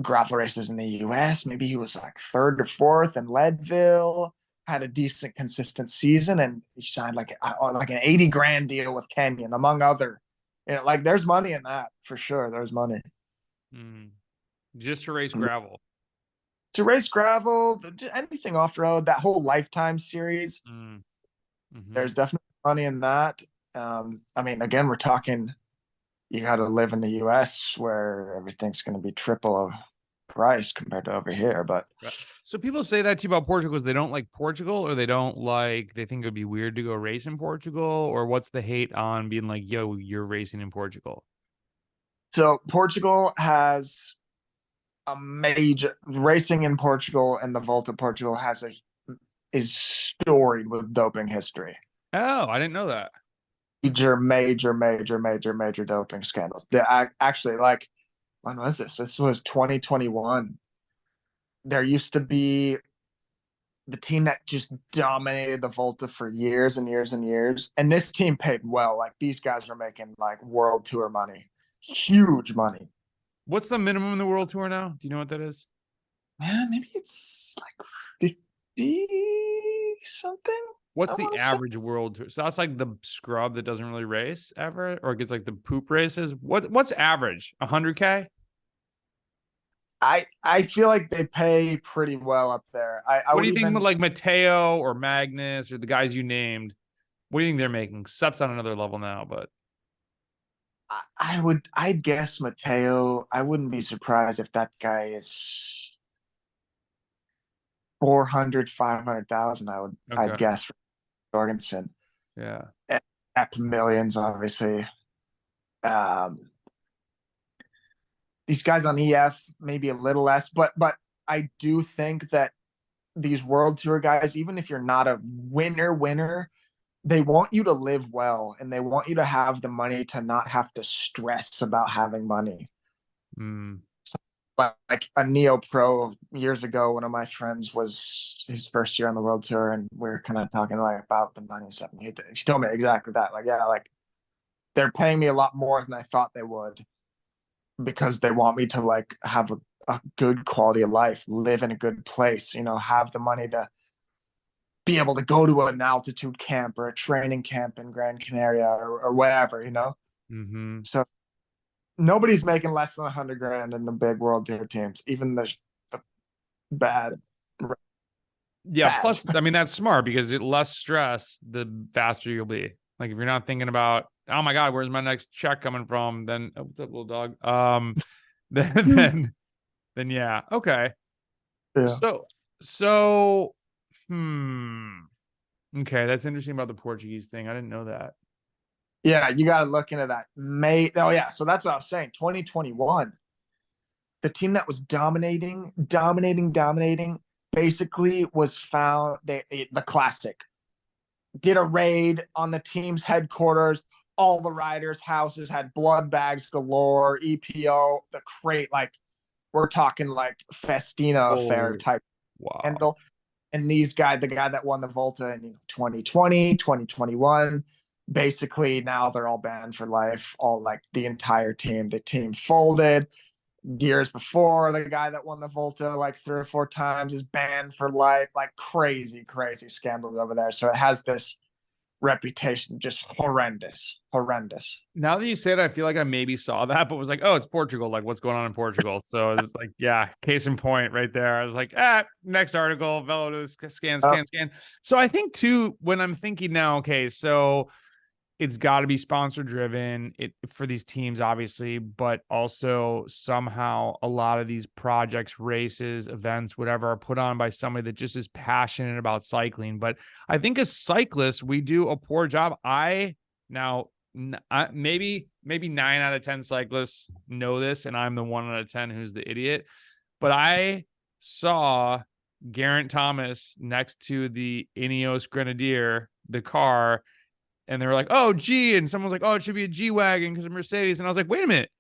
A: gravel races in the US. Maybe he was like third or fourth in Leadville, had a decent consistent season, and he signed like an 80 grand deal with Canyon, among other. Like there's money in that for sure. There's money.
B: Just to race gravel.
A: To race gravel, anything off road, that whole Lifetime series. There's definitely money in that. I mean, again, we're talking you got to live in the US where everything's going to be triple of price compared to over here. But
B: Right. So people say that to you about Portugal because they don't like Portugal, or they think it would be weird to go race in Portugal, or what's the hate on being like, yo, you're racing in Portugal?
A: so Portugal has a major racing in Portugal, and the Volta Portugal has a is storied with doping history.
B: Oh, I didn't know that.
A: Major doping scandals. Actually, like, when was this? This was 2021. There used to be the team that just dominated the Volta for years and years and years. And this team paid well. Like, these guys are making like world tour money, huge money.
B: What's the minimum in the world tour now? Do you know what that is?
A: Man, maybe it's like 50 something.
B: What's
A: I
B: the
A: want to say.
B: average world tour? So that's like the scrub that doesn't really race ever, or gets like the poop races. What's average? 100K?
A: I feel like they pay pretty well up there. I
B: What do
A: would
B: you think with
A: even
B: like Mateo or Magnus or the guys you named? What do you think they're making? Sep's on another level now, but
A: I'd guess Mateo. I wouldn't be surprised if that guy is 400, 500,000. I'd
B: okay.
A: guess for Jorgensen.
B: Yeah.
A: At millions, obviously. Um, these guys on EF maybe a little less, but I do think that these world tour guys, even if you're not a winner, they want you to live well and they want you to have the money to not have to stress about having money.
B: Mm.
A: So, like a Neo Pro years ago, one of my friends was his first year on the world tour, and we are kind of talking like about the money stuff. And he told me exactly that. Like, yeah, like they're paying me a lot more than I thought they would because they want me to like have a good quality of life, live in a good place, have the money to be able to go to an altitude camp or a training camp in Gran Canaria or whatever.
B: Mm-hmm.
A: So nobody's making less than 100 grand in the big world tour teams, even the bad,
B: Yeah.
A: bad.
B: Plus, I mean, that's smart because less stress, the faster you'll be. Like if you're not thinking about, oh my God, where's my next check coming from? Then, oh, what's up, little dog? Then, then yeah. Okay.
A: Yeah.
B: So, hmm. Okay. That's interesting about the Portuguese thing. I didn't know that.
A: Yeah, you got to look into that. Oh yeah, so that's what I was saying. 2021, the team that was dominating, basically was found. The classic did a raid on the team's headquarters. All the riders' houses had blood bags galore. EPO, the crate, like we're talking like Festina affair
B: Oh,
A: type
B: wow.
A: handle. And the guy that won the Volta in 2020, 2021, basically now they're all banned for life. All like the team folded. Years before, the guy that won the Volta like 3 or 4 times is banned for life. Like crazy scandals over there. So it has this reputation, just horrendous.
B: Now that you say it, I feel like I maybe saw that, but was like, oh, it's Portugal. Like, what's going on in Portugal? So it's like, yeah, case in point right there. I was like, next article, Velo scan. So I think too, when I'm thinking now, okay, so it's got to be sponsor driven for these teams, obviously, but also somehow a lot of these projects, races, events, whatever, are put on by somebody that just is passionate about cycling. But I think as cyclists, we do a poor job. Maybe 9 out of 10 cyclists know this, and I'm the 1 out of 10 who's the idiot. But I saw Geraint Thomas next to the Ineos Grenadier, the car, and they were like, oh, G. And someone's like, oh, it should be a G Wagon because of Mercedes. And I was like, wait a minute.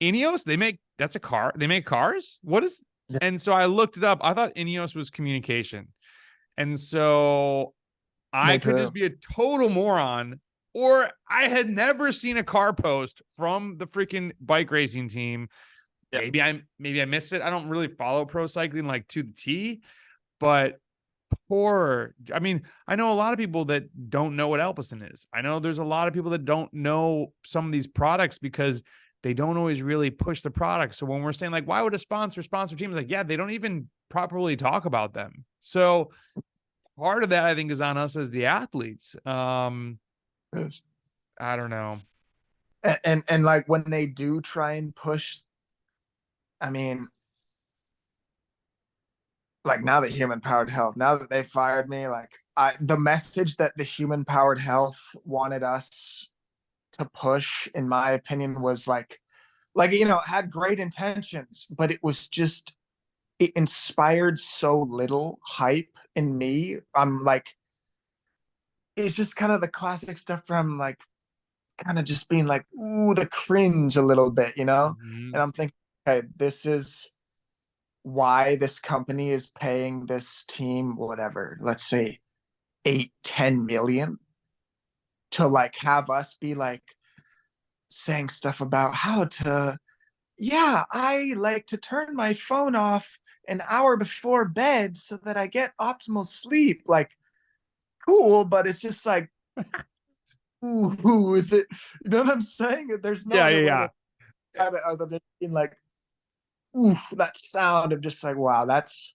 B: Ineos, that's a car. They make cars? What is?
A: Yeah,
B: And so I looked it up. I thought Ineos was communication. And so I
A: me
B: could just
A: too.
B: be a total moron, or I had never seen a car post from the freaking bike racing team.
A: Yeah,
B: Maybe I missed it. I don't really follow pro cycling like to the T, but I mean, I know a lot of people that don't know what Elpison is. I know there's a lot of people that don't know some of these products because they don't always really push the product. So when we're saying like, why would a sponsor teams? Like, yeah, they don't even properly talk about them. So part of that I think is on us as the athletes. I don't know.
A: And like when they do try and push, I mean, like now that human powered health, now that they fired me, like the message that the human powered health wanted us to push, in my opinion, was like had great intentions, but it was just it inspired so little hype in me. I'm like, it's just kind of the classic stuff from like kind of just being like, ooh, the cringe a little bit, you know?
B: Mhm.
A: And I'm thinking, okay, this is why this company is paying this team, whatever, let's say 8-10 million to like have us be like saying stuff about how to, yeah, I like to turn my phone off an hour before bed so that I get optimal sleep. Like, cool, but it's just like, ooh, is it? You know what I'm saying? There's no
B: Yeah,
A: other
B: yeah,
A: way
B: yeah.
A: to describe it other than being like, oof, that sound of just like, wow, that's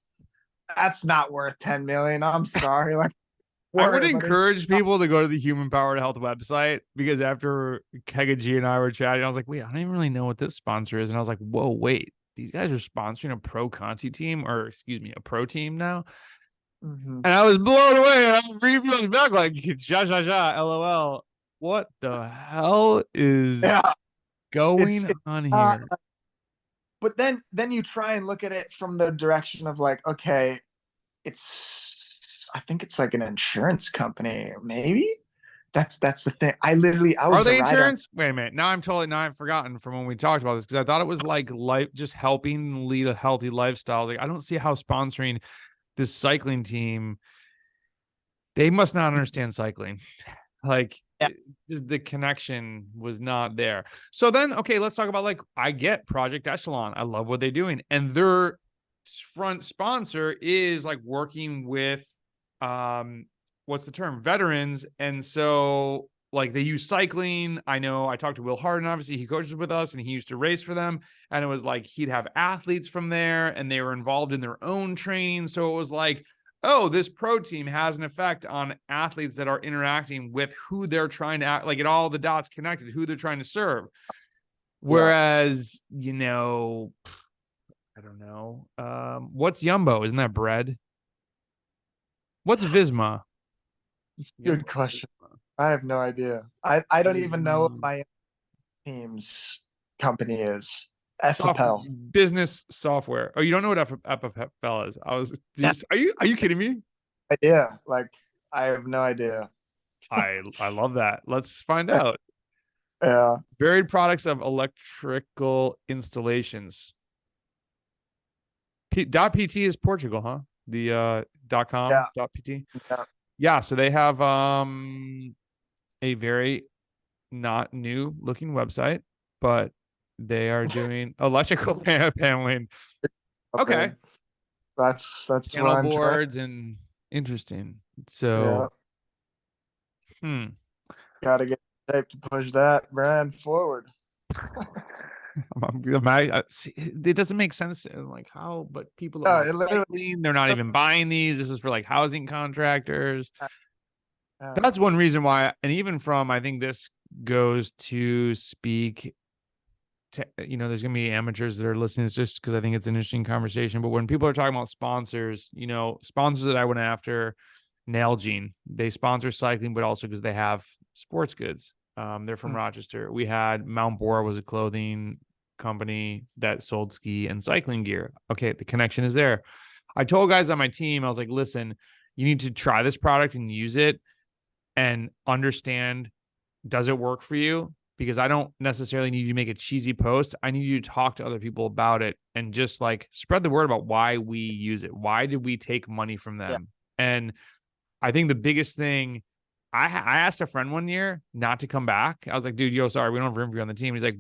A: not worth 10 million. I'm sorry, like,
B: I would
A: word, but it's
B: encourage people to go to the Human Powered Health website because after KEGGAG and I were chatting, I was like, wait, I don't even really know what this sponsor is. And I was like, whoa, wait, these guys are sponsoring a pro Conti team, or excuse me, a pro team now.
A: mhm.
B: And I was blown away. And I was reviewing back like, LOL. What the hell is
A: Yeah,
B: going
A: it's
B: on
A: not.
B: here?
A: But then you try and look at it from the direction of like, okay, it's I think it's like an insurance company, maybe. That's the thing. I
B: Are
A: was the
B: they
A: rider.
B: insurance? Wait a minute. Now I've forgotten from when we talked about this because I thought it was like life, just helping lead a healthy lifestyle. Like I don't see how sponsoring this cycling team, they must not understand cycling. Like
A: Yeah,
B: just the connection was not there. So then, okay, let's talk about like I get Project Echelon. I love what they're doing, and their front sponsor is like working with, what's the term, veterans, and so like they use cycling. I know I talked to Will Harden. Obviously, he coaches with us, and he used to race for them. And it was like he'd have athletes from there, and they were involved in their own training. So it was like, oh, this pro team has an effect on athletes that are interacting with who they're trying to act, like it all the dots connected, who they're trying to serve.
A: yeah.
B: Whereas, I don't know. What's Yumbo? Isn't that bread? What's Visma?
A: Good
B: Yumbo
A: question.
B: Visma.
A: I have no idea. I don't even know what
B: Visma.
A: my team's company is.
B: Soft
A: FFL.
B: business software. Oh, you don't know what FFL is? I was just. Are you kidding me?
A: Idea. Like I have no idea.
B: I love that. Let's find out.
A: Yeah.
B: Varied products of electrical installations. .pt is Portugal, huh? The .com
A: Yeah.
B: .pt.
A: Yeah.
B: Yeah, so they have a very not new looking website, but they are doing electrical paneling. Okay.
A: Okay. That's what
B: Panel
A: I'm trying.
B: boards and interesting.
A: Yeah.
B: So,
A: Gotta get tape to push that brand forward.
B: it doesn't make sense. Like how, but people
A: Yeah,
B: are
A: it literally.
B: recycling. They're not even buying these. This is for like housing contractors.
A: Yeah.
B: That's one reason why, and even from, I think this goes to speak to, there's going to be amateurs that are listening. It's just because I think it's an interesting conversation. But when people are talking about sponsors, sponsors that I went after, Nalgene, they sponsor cycling, but also because they have sports goods. They're from Rochester. We had Mount Bora was a clothing company that sold ski and cycling gear. Okay, the connection is there. I told guys on my team, I was like, listen, you need to try this product and use it and understand, does it work for you? Because I don't necessarily need you to make a cheesy post. I need you to talk to other people about it and just like spread the word about why we use it. Why did we take money from
A: Yeah.
B: them? And I think the biggest thing, I asked a friend one year not to come back. I was like, dude, sorry, we don't have room for you on the team. He's like,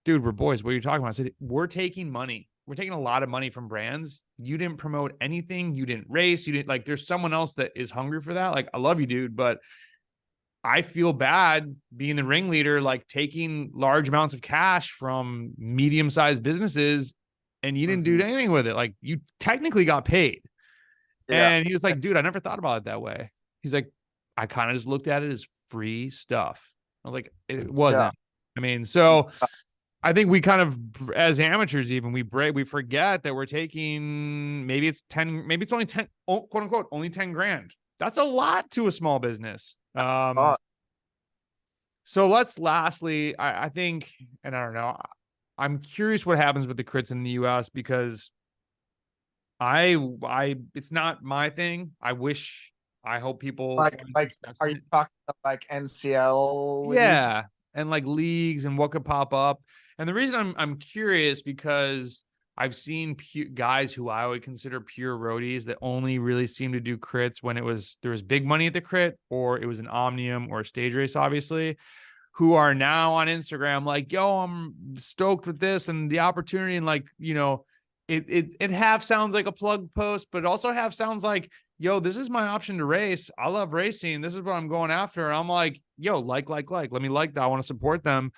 B: dude, we're boys. What are you talking about? I said, we're taking money. We're taking a lot of money from brands. You didn't promote anything. You didn't race. You didn't, like, there's someone else that is hungry for that. Like, I love you, dude, but I feel bad being the ringleader, like taking large amounts of cash from medium-sized businesses, and you didn't do anything with it. Like, you technically got paid.
A: Yeah.
B: And he was like, dude, I never thought about it that way. He's like, I kind of just looked at it as free stuff. I was like, it
A: Yeah.
B: wasn't. I mean, so I think we kind of, as amateurs, even we forget that we're taking, maybe it's only 10, quote unquote, only 10 grand. That's a lot to a small business. So let's lastly, I think, and I don't know, I'm curious what happens with the crits in the US because it's not my thing. I hope people find success
A: are
B: in
A: you
B: it.
A: talking about like NCL league?
B: Yeah, and like leagues and what could pop up. And the reason I'm curious because I've seen guys who I would consider pure roadies that only really seem to do crits when there was big money at the crit, or it was an omnium or a stage race, obviously, who are now on Instagram like, yo, I'm stoked with this and the opportunity, and like, you know, it half sounds like a plug post, but it also half sounds like, yo, this is my option to race. I love racing. This is what I'm going after. And I'm like, yo, let me like that. I want to support them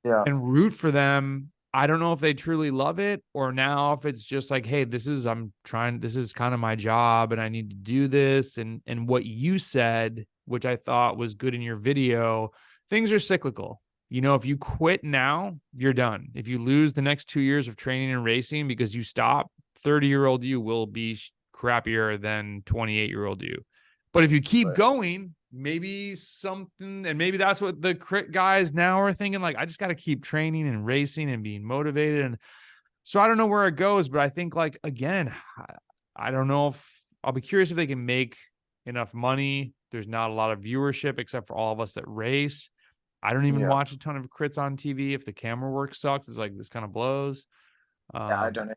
A: Yeah.
B: and root for them. I don't know if they truly love it, or now if it's just like, hey, this is kind of my job and I need to do this. And what you said, which I thought was good in your video, things are cyclical. You know, if you quit now, you're done. If you lose the next 2 years of training and racing because you stop, 30-year-old you will be crappier than 28-year-old you. But if you keep going, maybe something, and maybe that's what the crit guys now are thinking, like, I just got to keep training and racing and being motivated. And so I don't know where it goes, but I think, like, again, I don't know if I'll be curious if they can make enough money. There's not a lot of viewership except for all of us that race. I don't even
A: Yeah.
B: watch a ton of crits on TV. If the camera work sucks, it's like, this kind of blows.
A: Yeah, I don't know.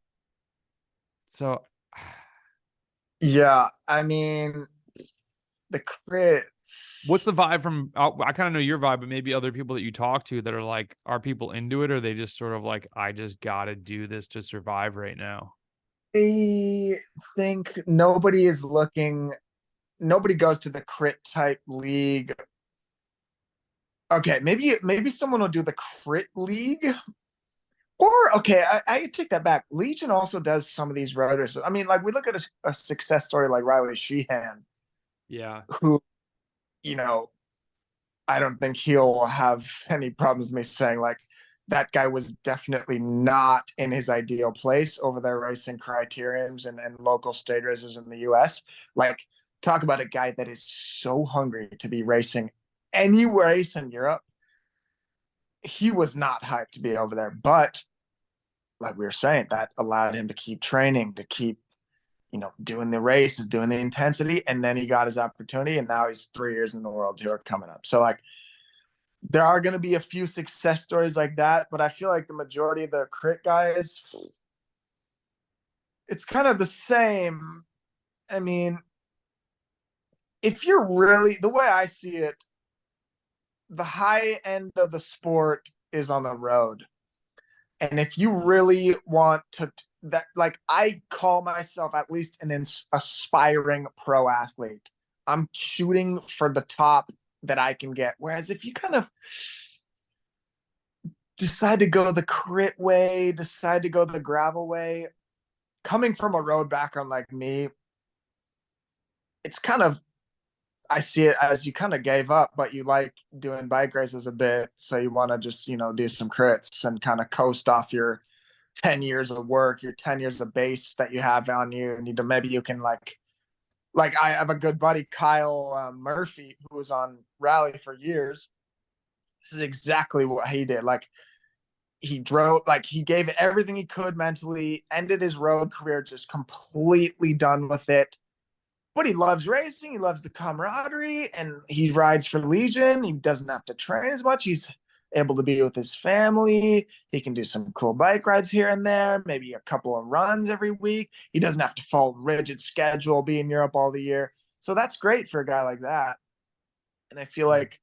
B: So
A: Yeah, I mean, the
B: what's
A: crits.
B: the vibe from, I kind of know your vibe, but maybe other people that you talk to that are like, are people into it? Or are they just sort of like, I just got to do this to survive right now?
A: I think nobody goes to the crit type league. Okay, maybe someone will do the crit league. Or okay, I take that back. Legion also does some of these routers. I mean, like we look at a success story like Riley Sheehan,
B: Yeah.
A: who, you know, I don't think he'll have any problems with me saying like that guy was definitely not in his ideal place over there racing criteriums and local state races in the US. Like, talk about a guy that is so hungry to be racing any race in Europe. He was not hyped to be over there, but like we were saying, that allowed him to keep training, to keep, doing the races, doing the intensity, and then he got his opportunity, and now he's 3 years in the World Tour coming up. So like, there are going to be a few success stories like that, but I feel like the majority of the crit guys, it's kind of the same. I mean, if you're really, the way I see it, the high end of the sport is on the road. And if you really want to, that, like, I call myself at least an aspiring pro athlete. I'm shooting for the top that I can get. Whereas if you kind of decide to go the crit way, decide to go the gravel way, coming from a road background like me, it's kind of, I see it as you kind of gave up, but you like doing bike races a bit. So you want to just, do some crits and kind of coast off your 10 years of work, your 10 years of base that you have on you. And maybe you can like I have a good buddy, Kyle Murphy, who was on Rally for years. This is exactly what he did. Like, he drove, like, he gave it everything he could mentally, ended his road career just completely done with it. But he loves racing, he loves the camaraderie, and he rides for Legion. He doesn't have to train as much. He's able to be with his family. He can do some cool bike rides here and there, maybe a couple of runs every week. He doesn't have to follow a rigid schedule, be in Europe all the year. So that's great for a guy like that. And I feel like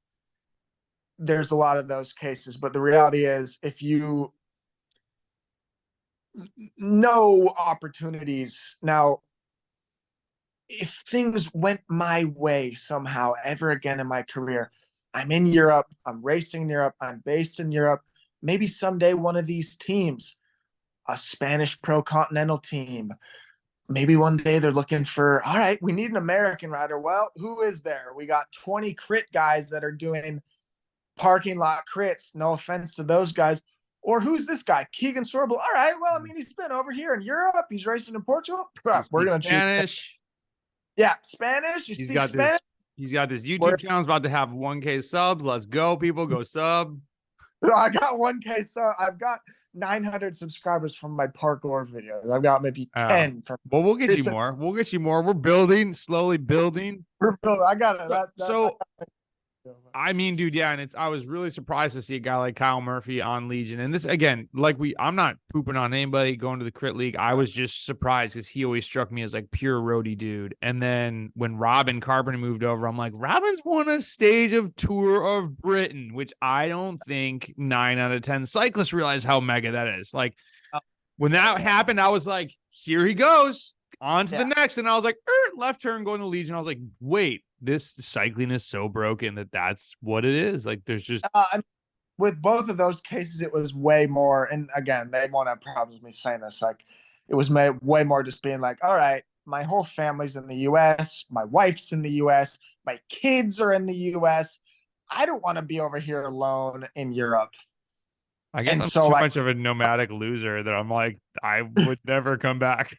A: there's a lot of those cases. But the reality is, if you know opportunities now, if things went my way somehow ever again in my career, I'm in Europe, I'm racing in Europe, I'm based in Europe. Maybe someday one of these teams, a Spanish pro continental team, maybe one day they're looking for, all right, we need an American rider. Well, who is there? We got 20 crit guys that are doing parking lot crits. No offense to those guys. Or who's this guy? Keegan Sorbo. All right, well, I mean, he's been over here in Europe. He's racing in Portugal.
B: He
A: We're
B: speaks
A: going to choose.
B: Spanish.
A: Yeah, Spanish. You
B: He's
A: speak
B: got
A: Spanish?
B: this. He's got this YouTube channel. He's about to have 1K subs. Let's go, people. Go sub.
A: I got 1K. So I've got 900 subscribers from my parkour videos. I've got maybe 10 from.
B: Well, we'll get you more. We'll get you more. We're building, slowly building.
A: I got it.
B: So I mean, dude, yeah, and I was really surprised to see a guy like Kyle Murphy on Legion. And this again, I'm not pooping on anybody going to the crit league. I was just surprised because he always struck me as like pure roadie dude. And then when Robin Carpenter moved over, I'm like, Robin's won a stage of Tour of Britain, which I don't think 9 out of 10 cyclists realize how mega that is. Like when that happened, I was like, here he goes on to the next. And I was like, left turn going to Legion. I was like, wait. This cycling is so broken that's what it is. Like there's just
A: with both of those cases, it was way more. And again, they won't have problems with me saying this. Like it was way more just being like, all right, my whole family's in the US, my wife's in the US, my kids are in the US. I don't want to be over here alone in Europe.
B: I guess I'm so much of a nomadic loser that I'm like, I would never come back.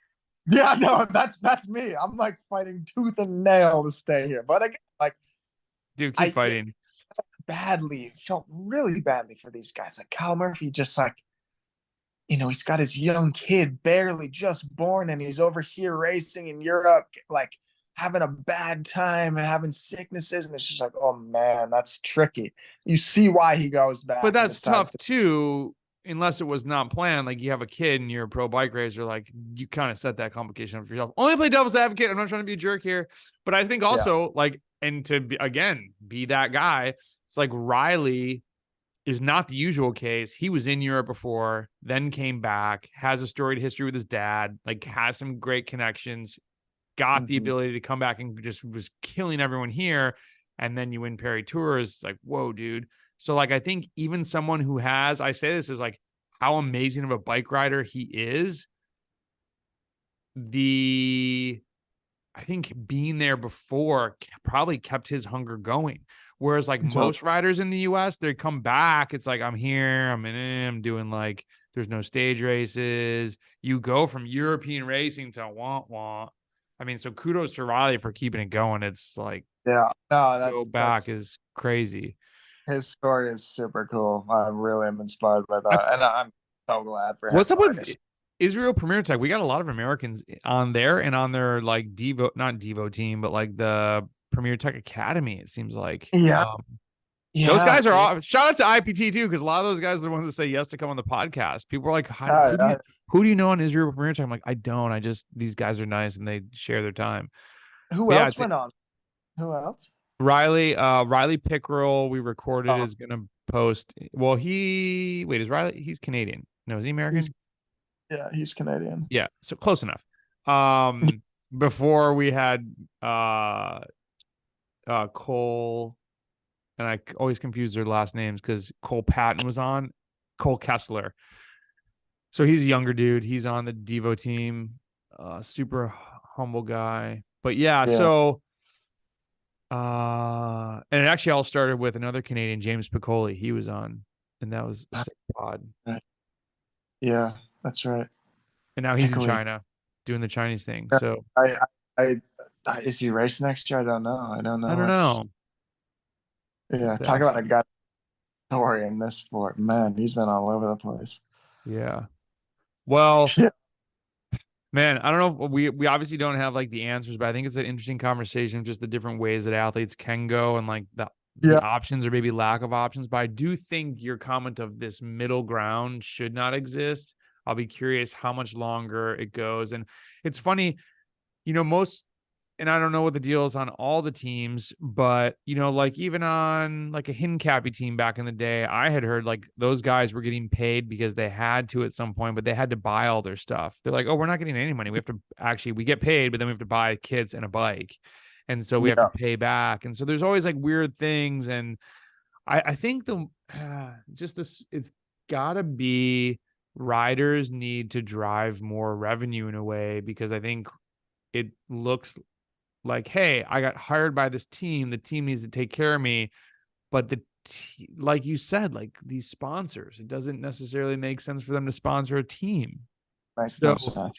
A: Yeah, no, that's me. I'm like fighting tooth and nail to stay here. But again, like,
B: dude, keep fighting.
A: Felt really badly for these guys. Like Kyle Murphy, just like, he's got his young kid, barely just born, and he's over here racing in Europe, like having a bad time and having sicknesses. And it's just like, oh man, that's tricky. You see why he goes back.
B: But that's tough too. Unless it was not planned, like you have a kid and you're a pro bike racer, like you kind of set that complication up for yourself. Only play devil's advocate. I'm not trying to be a jerk here, but I think also like, and to be that guy, it's like Riley is not the usual case. He was in Europe before, then came back, has a storied history with his dad, like has some great connections, got the ability to come back and just was killing everyone here. And then you win Perry Tours. It's like, whoa, dude. So, like, I think even someone who has, I say this is like how amazing of a bike rider he is. I think being there before probably kept his hunger going. Whereas, like, most riders in the US, they come back. It's like, I'm here, I'm doing like, there's no stage races. You go from European racing to want. I mean, so kudos to Riley for keeping it going. It's like, go back is crazy.
A: His story is super cool. I really am inspired by that, and I'm so glad for him.
B: What's up with Israel Premier Tech? We got a lot of Americans on there and on their like not Devo team, but like the Premier Tech Academy. It seems like those guys are all. Shout out to IPT too, because a lot of those guys are the ones that say yes to come on the podcast. People are like, who do you know on Israel Premier Tech? I'm like, I don't. These guys are nice and they share their time.
A: Who else went on? Who else?
B: Riley Pickrell, we recorded, is gonna post. Well, is Riley? He's Canadian. No, is he American?
A: He's Canadian.
B: Yeah, so close enough. Before we had Cole, and I always confuse their last names because Cole Patton was on. Cole Kessler. So he's a younger dude. He's on the Devo team. Super humble guy. But so. And it actually all started with another Canadian, James Piccoli. He was on, and that was a sick pod.
A: Yeah, that's right.
B: And now he's in China doing the Chinese thing. So
A: is he racing next year? I don't know.
B: I don't know.
A: Yeah, talk about a guy story in this sport. Man, he's been all over the place.
B: Yeah. Well, man, I don't know. We obviously don't have like the answers, but I think it's an interesting conversation, just the different ways that athletes can go and like the options or maybe lack of options. But I do think your comment of this middle ground should not exist. I'll be curious how much longer it goes. And it's funny, and I don't know what the deal is on all the teams, but like even on like a Hincappy team back in the day, I had heard like those guys were getting paid because they had to at some point, but they had to buy all their stuff. They're like, oh, we're not getting any money. We get paid, but then we have to buy kits and a bike. And so we have to pay back. And so there's always like weird things. And I think it's gotta be riders need to drive more revenue in a way, because I think it looks like, hey, I got hired by this team. The team needs to take care of me. But like you said, like these sponsors, it doesn't necessarily make sense for them to sponsor a team.
A: Makes no
B: So
A: sense.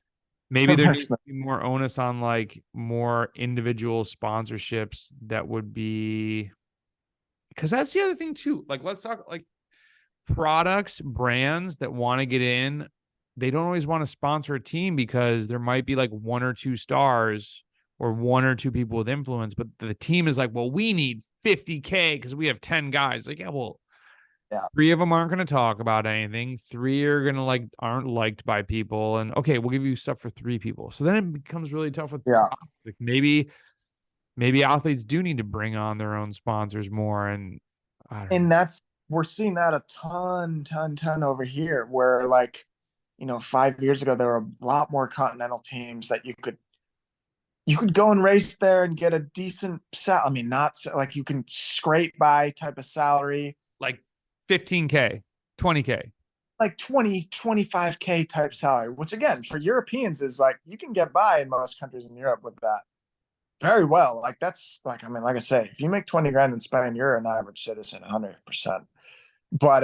B: maybe there
A: Makes
B: needs
A: no,
B: to be more onus on like more individual sponsorships that would be, because that's the other thing too. Like, let's talk like products, brands that want to get in. They don't always want to sponsor a team because there might be like one or two stars or one or two people with influence, but the team is like, well, we need 50K because we have 10 guys. Like, yeah, well,
A: yeah.
B: three of them aren't going to talk about anything. Three are going to like aren't liked by people. And okay, we'll give you stuff for three people. So then it becomes really tough with
A: Yeah.
B: like maybe athletes do need to bring on their own sponsors more. And I don't know.
A: And we're seeing that a ton over here where like, 5 years ago there were a lot more Continental teams that you could go and race there and get a decent I mean, not like you can scrape by type of salary,
B: Like 15K, 20K.
A: like 20, 25K type salary, which again for Europeans is like you can get by in most countries in Europe with that very well. Like that's like, I mean, like I say, if you make 20 grand in Spain, you're an average citizen 100%. But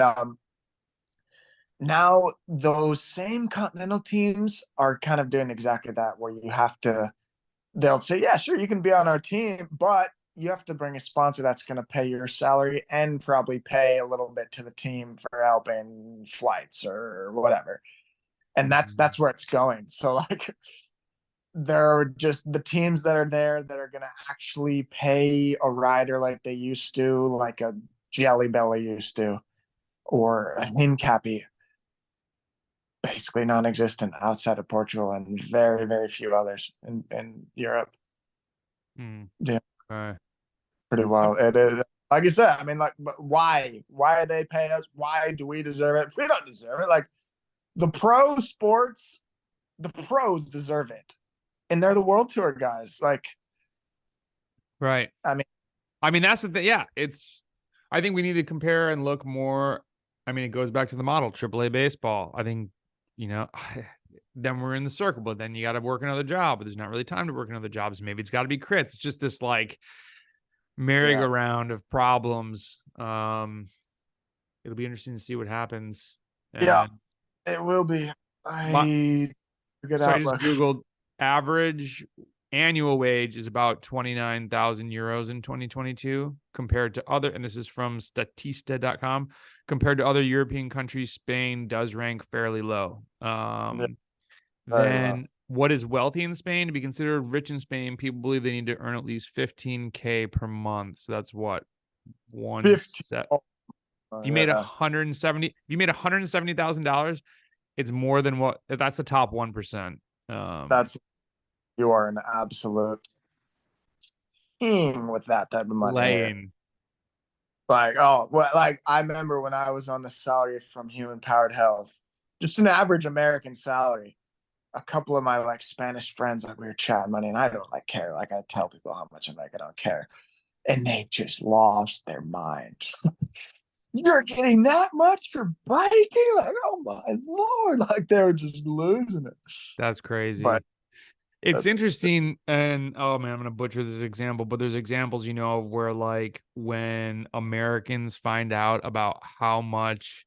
A: now those same Continental teams are kind of doing exactly that, where you have to, they'll say, yeah, sure, you can be on our team, but you have to bring a sponsor that's going to pay your salary and probably pay a little bit to the team for helping flights or whatever. And that's where it's going. So like there are just the teams that are there that are going to actually pay a rider like they used to, like a Jelly Belly used to, or a Hincappy, basically non-existent outside of Portugal and very, very few others in Europe.
B: Mm,
A: Yeah,
B: okay.
A: pretty well. It is, like I said. I mean, like, but why? Why do they pay us? Why do we deserve it? We don't deserve it. Like the pro sports, the pros deserve it, and they're the world tour guys. Like,
B: Right.
A: I mean,
B: That's the thing. Yeah. I think we need to compare and look more. I mean, it goes back to the model, AAA baseball. I think, you know, then we're in the circle, but then you got to work another job, but there's not really time to work another job. So maybe it's got to be crits. It's just this like
A: yeah,
B: merry-go-round of problems. It'll be interesting to see what happens.
A: yeah,
B: And
A: it will be.
B: my,
A: I Good
B: so I just
A: outlook.
B: Googled average annual wage is about 29,000 euros in 2022 compared to other, and this is from statista.com, compared to other European countries. Spain does rank fairly low.
A: Yeah, very low.
B: Then what is wealthy in Spain? To be considered rich in Spain, people believe they need to earn at least 15K per month. So that's what, one
A: 15.
B: set.
A: Oh,
B: If you made
A: yeah,
B: 170, if you made $170,000, it's more than what, that's the top 1%.
A: that's you are an absolute king with that type of money here.
B: Playing.
A: Like, oh, well, like I remember when I was on the salary from Human Powered Health, just an average American salary. A couple of my like Spanish friends, like we were chatting money, and I don't like care. Like I tell people how much I make, I don't care, and they just lost their mind. You're getting that much for biking? Like, oh my lord! Like they were just losing it.
B: That's
A: But
B: crazy. It's
A: that's
B: interesting. And oh man, I'm going to butcher this example, but there's examples, of where like when Americans find out about how much,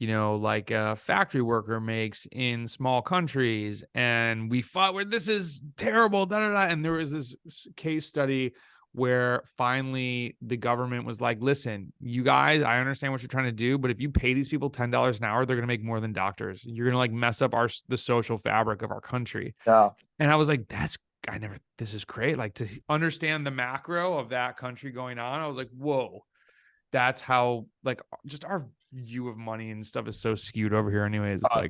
B: like a factory worker makes in small countries, and we fought where this is terrible, da, da, da. And there was this case study where finally the government was like, listen, you guys, I understand what you're trying to do, but if you pay these people $10 an hour, they're going to make more than doctors. You're going to like mess up the social fabric of our country.
A: yeah.
B: And I was like, this is great. Like to understand the macro of that country going on. I was like, whoa, that's how like just our view of money and stuff is so skewed over here. Anyways, it's
A: Uh,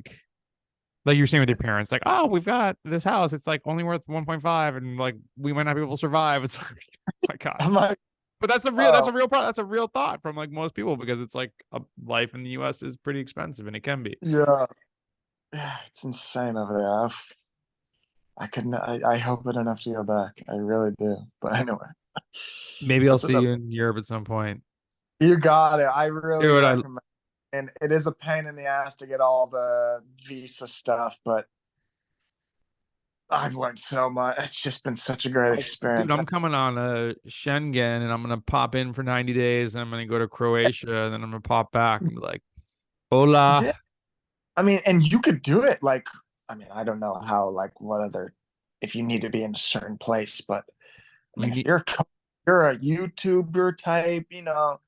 B: like you're saying with your parents, like, oh, we've got this house. It's like only worth 1.5. And like, we might not be able to survive. It's like, oh my God.
A: I'm like,
B: But
A: oh
B: that's a real thought from like most people, because it's like a life in the US is pretty expensive, and it can be.
A: yeah, yeah, it's insane over there. I couldn't. I hope I don't have to go back. I really do. But anyway,
B: Maybe I'll
A: that's
B: see
A: another.
B: you in Europe at some point.
A: You got it. I really
B: Dude, I
A: recommend. And it is a pain in the ass to get all the visa stuff, but I've learned so much. It's just been such a great
B: Like, dude,
A: experience.
B: I'm coming on a Schengen and I'm gonna pop in for 90 days and I'm gonna go to Croatia and then I'm gonna pop back and be like, hola.
A: Yeah, I mean, and you could do it like, I mean, I don't know how, like, what other, if you need to be in a certain place, but I
B: You
A: mean, if
B: need
A: you're a YouTuber type, not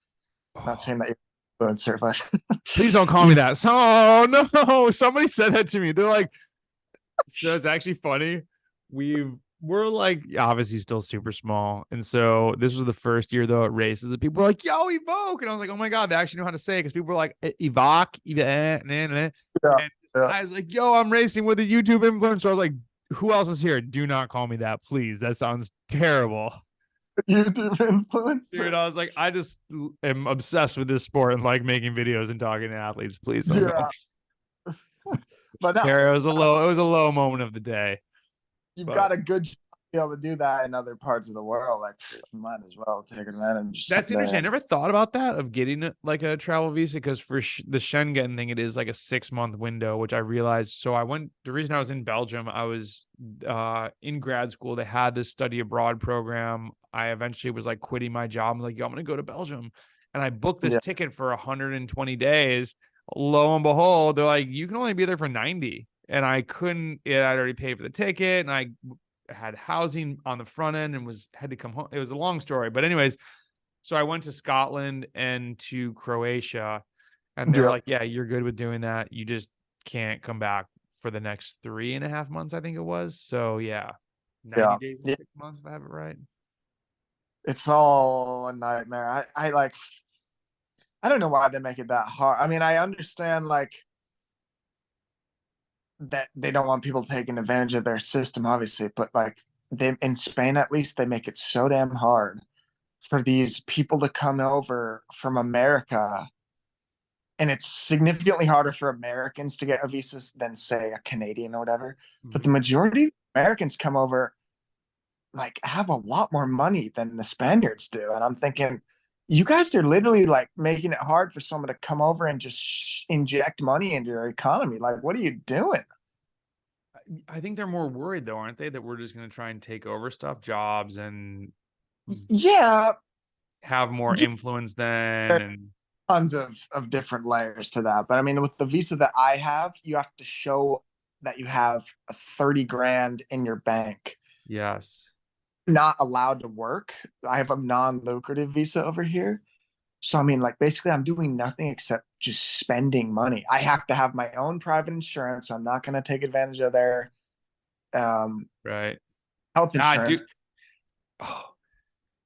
B: oh,
A: saying that you're an influencer, but
B: please don't call me
A: you,
B: that. So oh, no, somebody said that to me. They're like, so it's actually funny. We're like obviously still super small. And so this was the first year though at races that people were like, yo, EVOQ. And I was like, oh my God, they actually know how to say it because people were like EVOQ,
A: yeah,
B: and
A: yeah,
B: I was like, yo, I'm racing with a YouTube influencer. I was like, who else is here? Do not call me that, please. That sounds terrible.
A: YouTube
B: Dude,
A: influencer.
B: I was like, I just am obsessed with this sport and like making videos and talking to athletes. Please don't call
A: Yeah,
B: me. It's
A: but no,
B: terrible. It was a low moment of the day.
A: you've
B: But
A: got a good to be able to do that in other parts of the world. Like, you might as well take advantage
B: that's
A: someday.
B: interesting. I never thought about that of getting like a travel visa because for the Schengen thing, it is like a 6 month window, which I realized. So I went. The reason I was in Belgium, I was in grad school. They had this study abroad program. I eventually was like quitting my job. I'm like, yo, I'm gonna go to Belgium, and I booked this
A: Yeah,
B: ticket for 120 days. Lo and behold, they're like, you can only be there for 90, and I couldn't. I'd already paid for the ticket, and I had housing on the front end and had to come home. It was a long story, but anyways, so I went to Scotland and to Croatia, and they were
A: yeah,
B: like, "Yeah, you're good with doing that. You just can't come back for the next 3.5 months, I think it was." So yeah, 90
A: yeah,
B: days and
A: yeah.
B: 6 months, if I have it right.
A: It's all a nightmare. I like. I don't know why they make it that hard. I mean, I understand like that they don't want people taking advantage of their system, obviously, but like they in Spain at least they make it so damn hard for these people to come over from America, and it's significantly harder for Americans to get a visa than say a Canadian or whatever. But the
B: Mhm.
A: majority of Americans come over like have a lot more money than the Spaniards do, and I'm thinking, you guys are literally like making it hard for someone to come over and just inject money into your economy. Like, what are you doing?
B: I think they're more worried though, aren't they, that we're just going to try and take over stuff, jobs, and
A: Yeah,
B: have more
A: yeah,
B: influence then,
A: there's
B: and
A: tons of different layers to that. But I mean, with the visa that I have, you have to show that you have a 30 grand in your bank.
B: yes,
A: Not allowed to work. I have a non-lucrative visa over here. So I mean, like basically I'm doing nothing except just spending money. I have to have my own private insurance. So I'm not gonna take advantage of their um
B: right.
A: health
B: Ah,
A: insurance.
B: dude. Oh,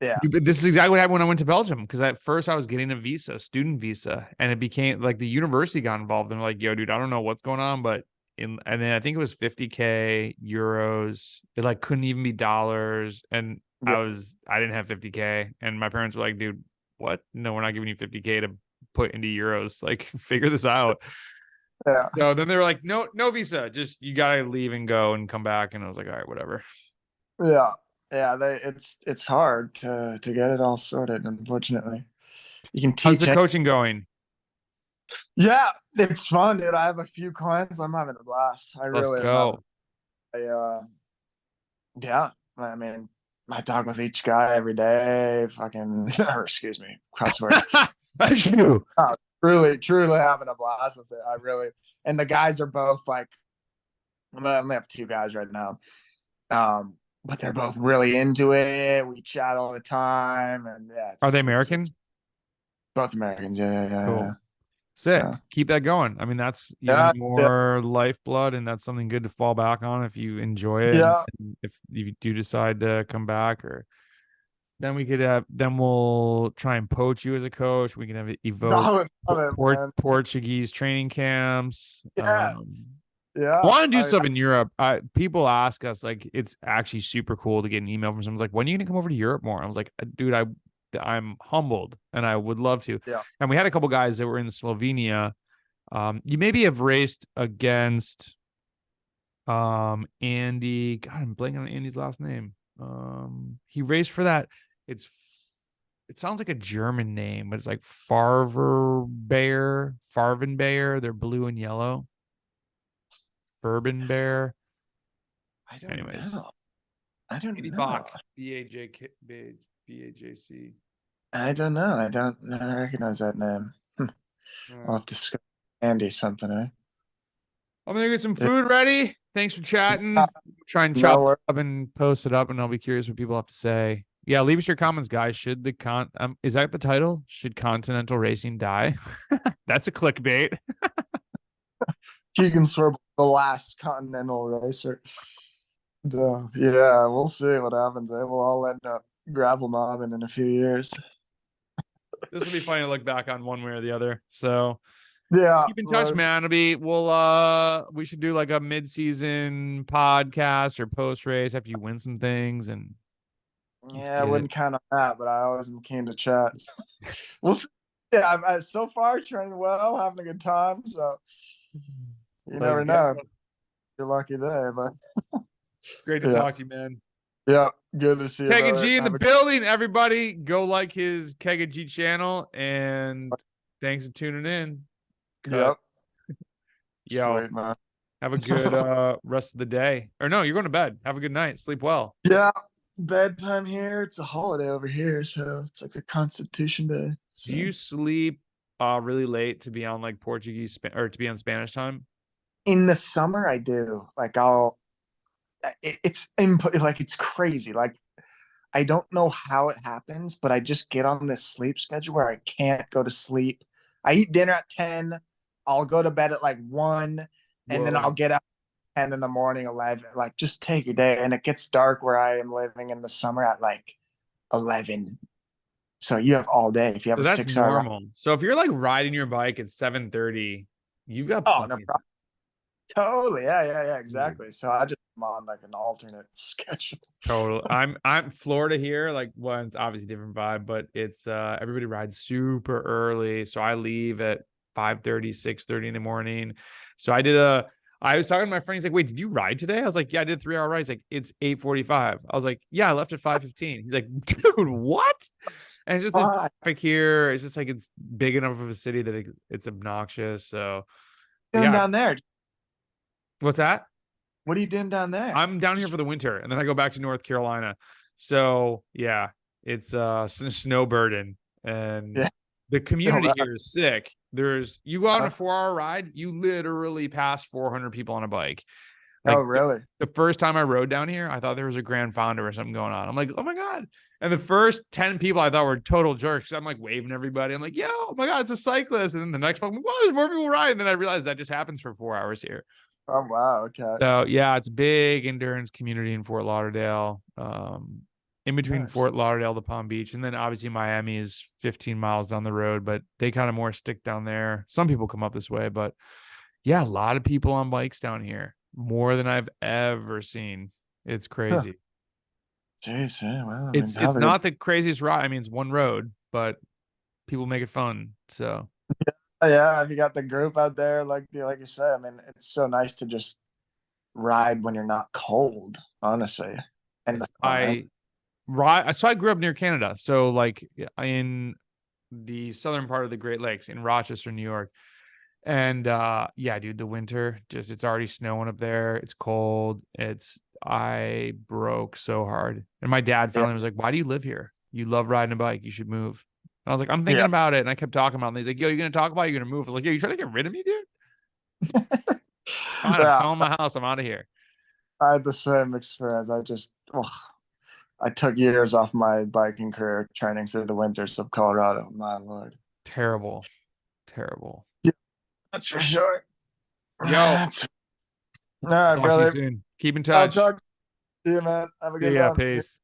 A: Yeah.
B: but this is exactly what happened when I went to Belgium because at first I was getting a visa, student visa, and it became like the university got involved and like, yo, dude, I don't know what's going on, but and then I think it was 50K euros. It like couldn't even be dollars, and
A: Yeah.
B: I didn't have 50K, and my parents were like, dude, what? No, we're not giving you 50K to put into euros. Like, figure this out.
A: Yeah.
B: So then they were like, no, no visa, just you gotta leave and go and come back, and I was like, all right, whatever.
A: Yeah. Yeah. It's hard to get it all sorted, unfortunately. You can
B: How's the
A: teach.
B: coaching going?
A: Yeah, it's fun, dude. I have a few clients. I'm having a blast. I
B: Let's
A: really am having.
B: go.
A: Yeah. I mean, I talk with each guy every day. Fucking, or excuse me, cross word.
B: That's you.
A: Oh, truly having a blast with it. I really, and the guys are both like, I only have two guys right now. But they're both really into it. We chat all the time, and yeah,
B: Are they
A: it's
B: American?
A: both Americans. Yeah, yeah, yeah,
B: Cool.
A: yeah.
B: Sick.
A: So
B: Keep that going. I mean, that's even
A: yeah, yeah,
B: more lifeblood, and that's something good to fall back on if you enjoy it. And
A: yeah.
B: if you do decide to come back, or then we could have, then we'll try and poach you as a coach. We can have EVOQ
A: Love it, man.
B: Portuguese training camps.
A: Yeah,
B: I
A: yeah.
B: want to do stuff in Europe. People ask us, like, it's actually super cool to get an email from someone's like, when are you gonna come over to Europe more? I was like, dude, I'm humbled and I would love to.
A: Yeah.
B: And we had a couple guys that were in Slovenia. You maybe have raced against Andy. God, I'm blanking on Andy's last name. He raced for that. It's it sounds like a German name, but it's like Farvenbear. They're blue and yellow. Bourbon Bear.
A: I don't
B: Anyways,
A: know. I don't know.
B: EVOQ, BAJC.
A: I don't know. I don't recognize that name. I'll have to discuss Andy something, eh?
B: I'm gonna get some
A: Yeah.
B: food ready. Thanks for chatting. Try and chop
A: No
B: it up and post it up, and I'll be curious what people have to say. Yeah, leave us your comments, guys. Should the is that the title? Should Continental Racing die? That's a clickbait.
A: Keegan Sorbo, the last Continental racer. Yeah, we'll see what happens. We'll all end up gravel mobbing in a few years.
B: This will be funny to look back on one way or the other. So
A: Yeah,
B: keep in touch, man. We should do like a mid-season podcast or post race after you win some things, and
A: I wouldn't count on that, but I always am keen to chat. We'll see. Yeah, I'm so far training well, having a good time. So you never know. You're lucky there, but
B: great to talk to you, man.
A: Yeah, good to see you.
B: KEGGAG in the building, everybody. Go like his KEGGAG channel, and thanks for tuning in.
A: Yep.
B: Yo,
A: sweet, man.
B: Have a good rest of the day. Or no, you're going to bed. Have a good night. Sleep well.
A: Yeah, bedtime here. It's a holiday over here, so it's like a Constitution Day. So.
B: Do you sleep really late to be on like Portuguese or to be on Spanish time?
A: In the summer, I do. Like it's like it's crazy. Like I don't know how it happens, but I just get on this sleep schedule where I can't go to sleep. I eat dinner at 10. I'll go to bed at like 1, and then I'll get up 10 in the morning, 11. Like just take your day. And it gets dark where I am living in the summer at like 11. So you have all day if you have a 6 hour.
B: Normal. So if you're like riding your bike at 7:30, you've got
A: no problem. Totally. Yeah, exactly. So I just am on like an alternate schedule.
B: Total. I'm Florida here. Like, well, it's obviously a different vibe, but it's everybody rides super early. So I leave at 5:30, 6:30 in the morning. So I was talking to my friend. He's like, wait, did you ride today? I was like, yeah, I did 3-hour rides. Like, it's 8:45. I was like, yeah, I left at 5:15. He's like, dude, what? And it's just the traffic here. It's just like it's big enough of a city that it's obnoxious. So
A: down there.
B: What's that?
A: What are you doing down there?
B: I'm down here for the winter, and then I go back to North Carolina. So yeah, it's snow burden, and the community here is sick. You go on a 4-hour ride, you literally pass 400 people on a bike. Like,
A: really?
B: The first time I rode down here, I thought there was a grand founder or something going on. I'm like, oh my God. And the first 10 people I thought were total jerks. I'm like waving everybody. I'm like, yo, oh my God, it's a cyclist. And then the next one, wow, there's more people riding. And then I realized that just happens for 4 hours here.
A: Oh, wow. Okay.
B: So yeah, it's a big endurance community in Fort Lauderdale. In between Fort Lauderdale to Palm Beach. And then obviously Miami is 15 miles down the road, but they kind of more stick down there. Some people come up this way, but yeah, a lot of people on bikes down here, more than I've ever seen. It's crazy.
A: Jeez, yeah, well,
B: it's not the craziest ride. I mean, it's one road, but people make it fun. So
A: yeah, if you got the group out there, like you said, I mean, it's so nice to just ride when you're not cold, honestly. And
B: so I grew up near Canada, so like in the southern part of the Great Lakes in Rochester, New York. And yeah, dude, the winter, it's already snowing up there. It's cold. I broke so hard. And my dad finally was like, why do you live here? You love riding a bike. You should move. And I was like, I'm thinking about it. And I kept talking about it. And he's like, yo, you're going to talk about it? You're going to move? I was like, yo, you trying to get rid of me, dude? I'm selling my house. I'm out of here.
A: I had the same experience. I took years off my biking career training through the winters of Colorado. My Lord.
B: Terrible.
A: Yeah, that's for sure.
B: Yo.
A: All right, brother.
B: Keep in touch.
A: I'll talk to you, man. Have a good one.
B: Peace.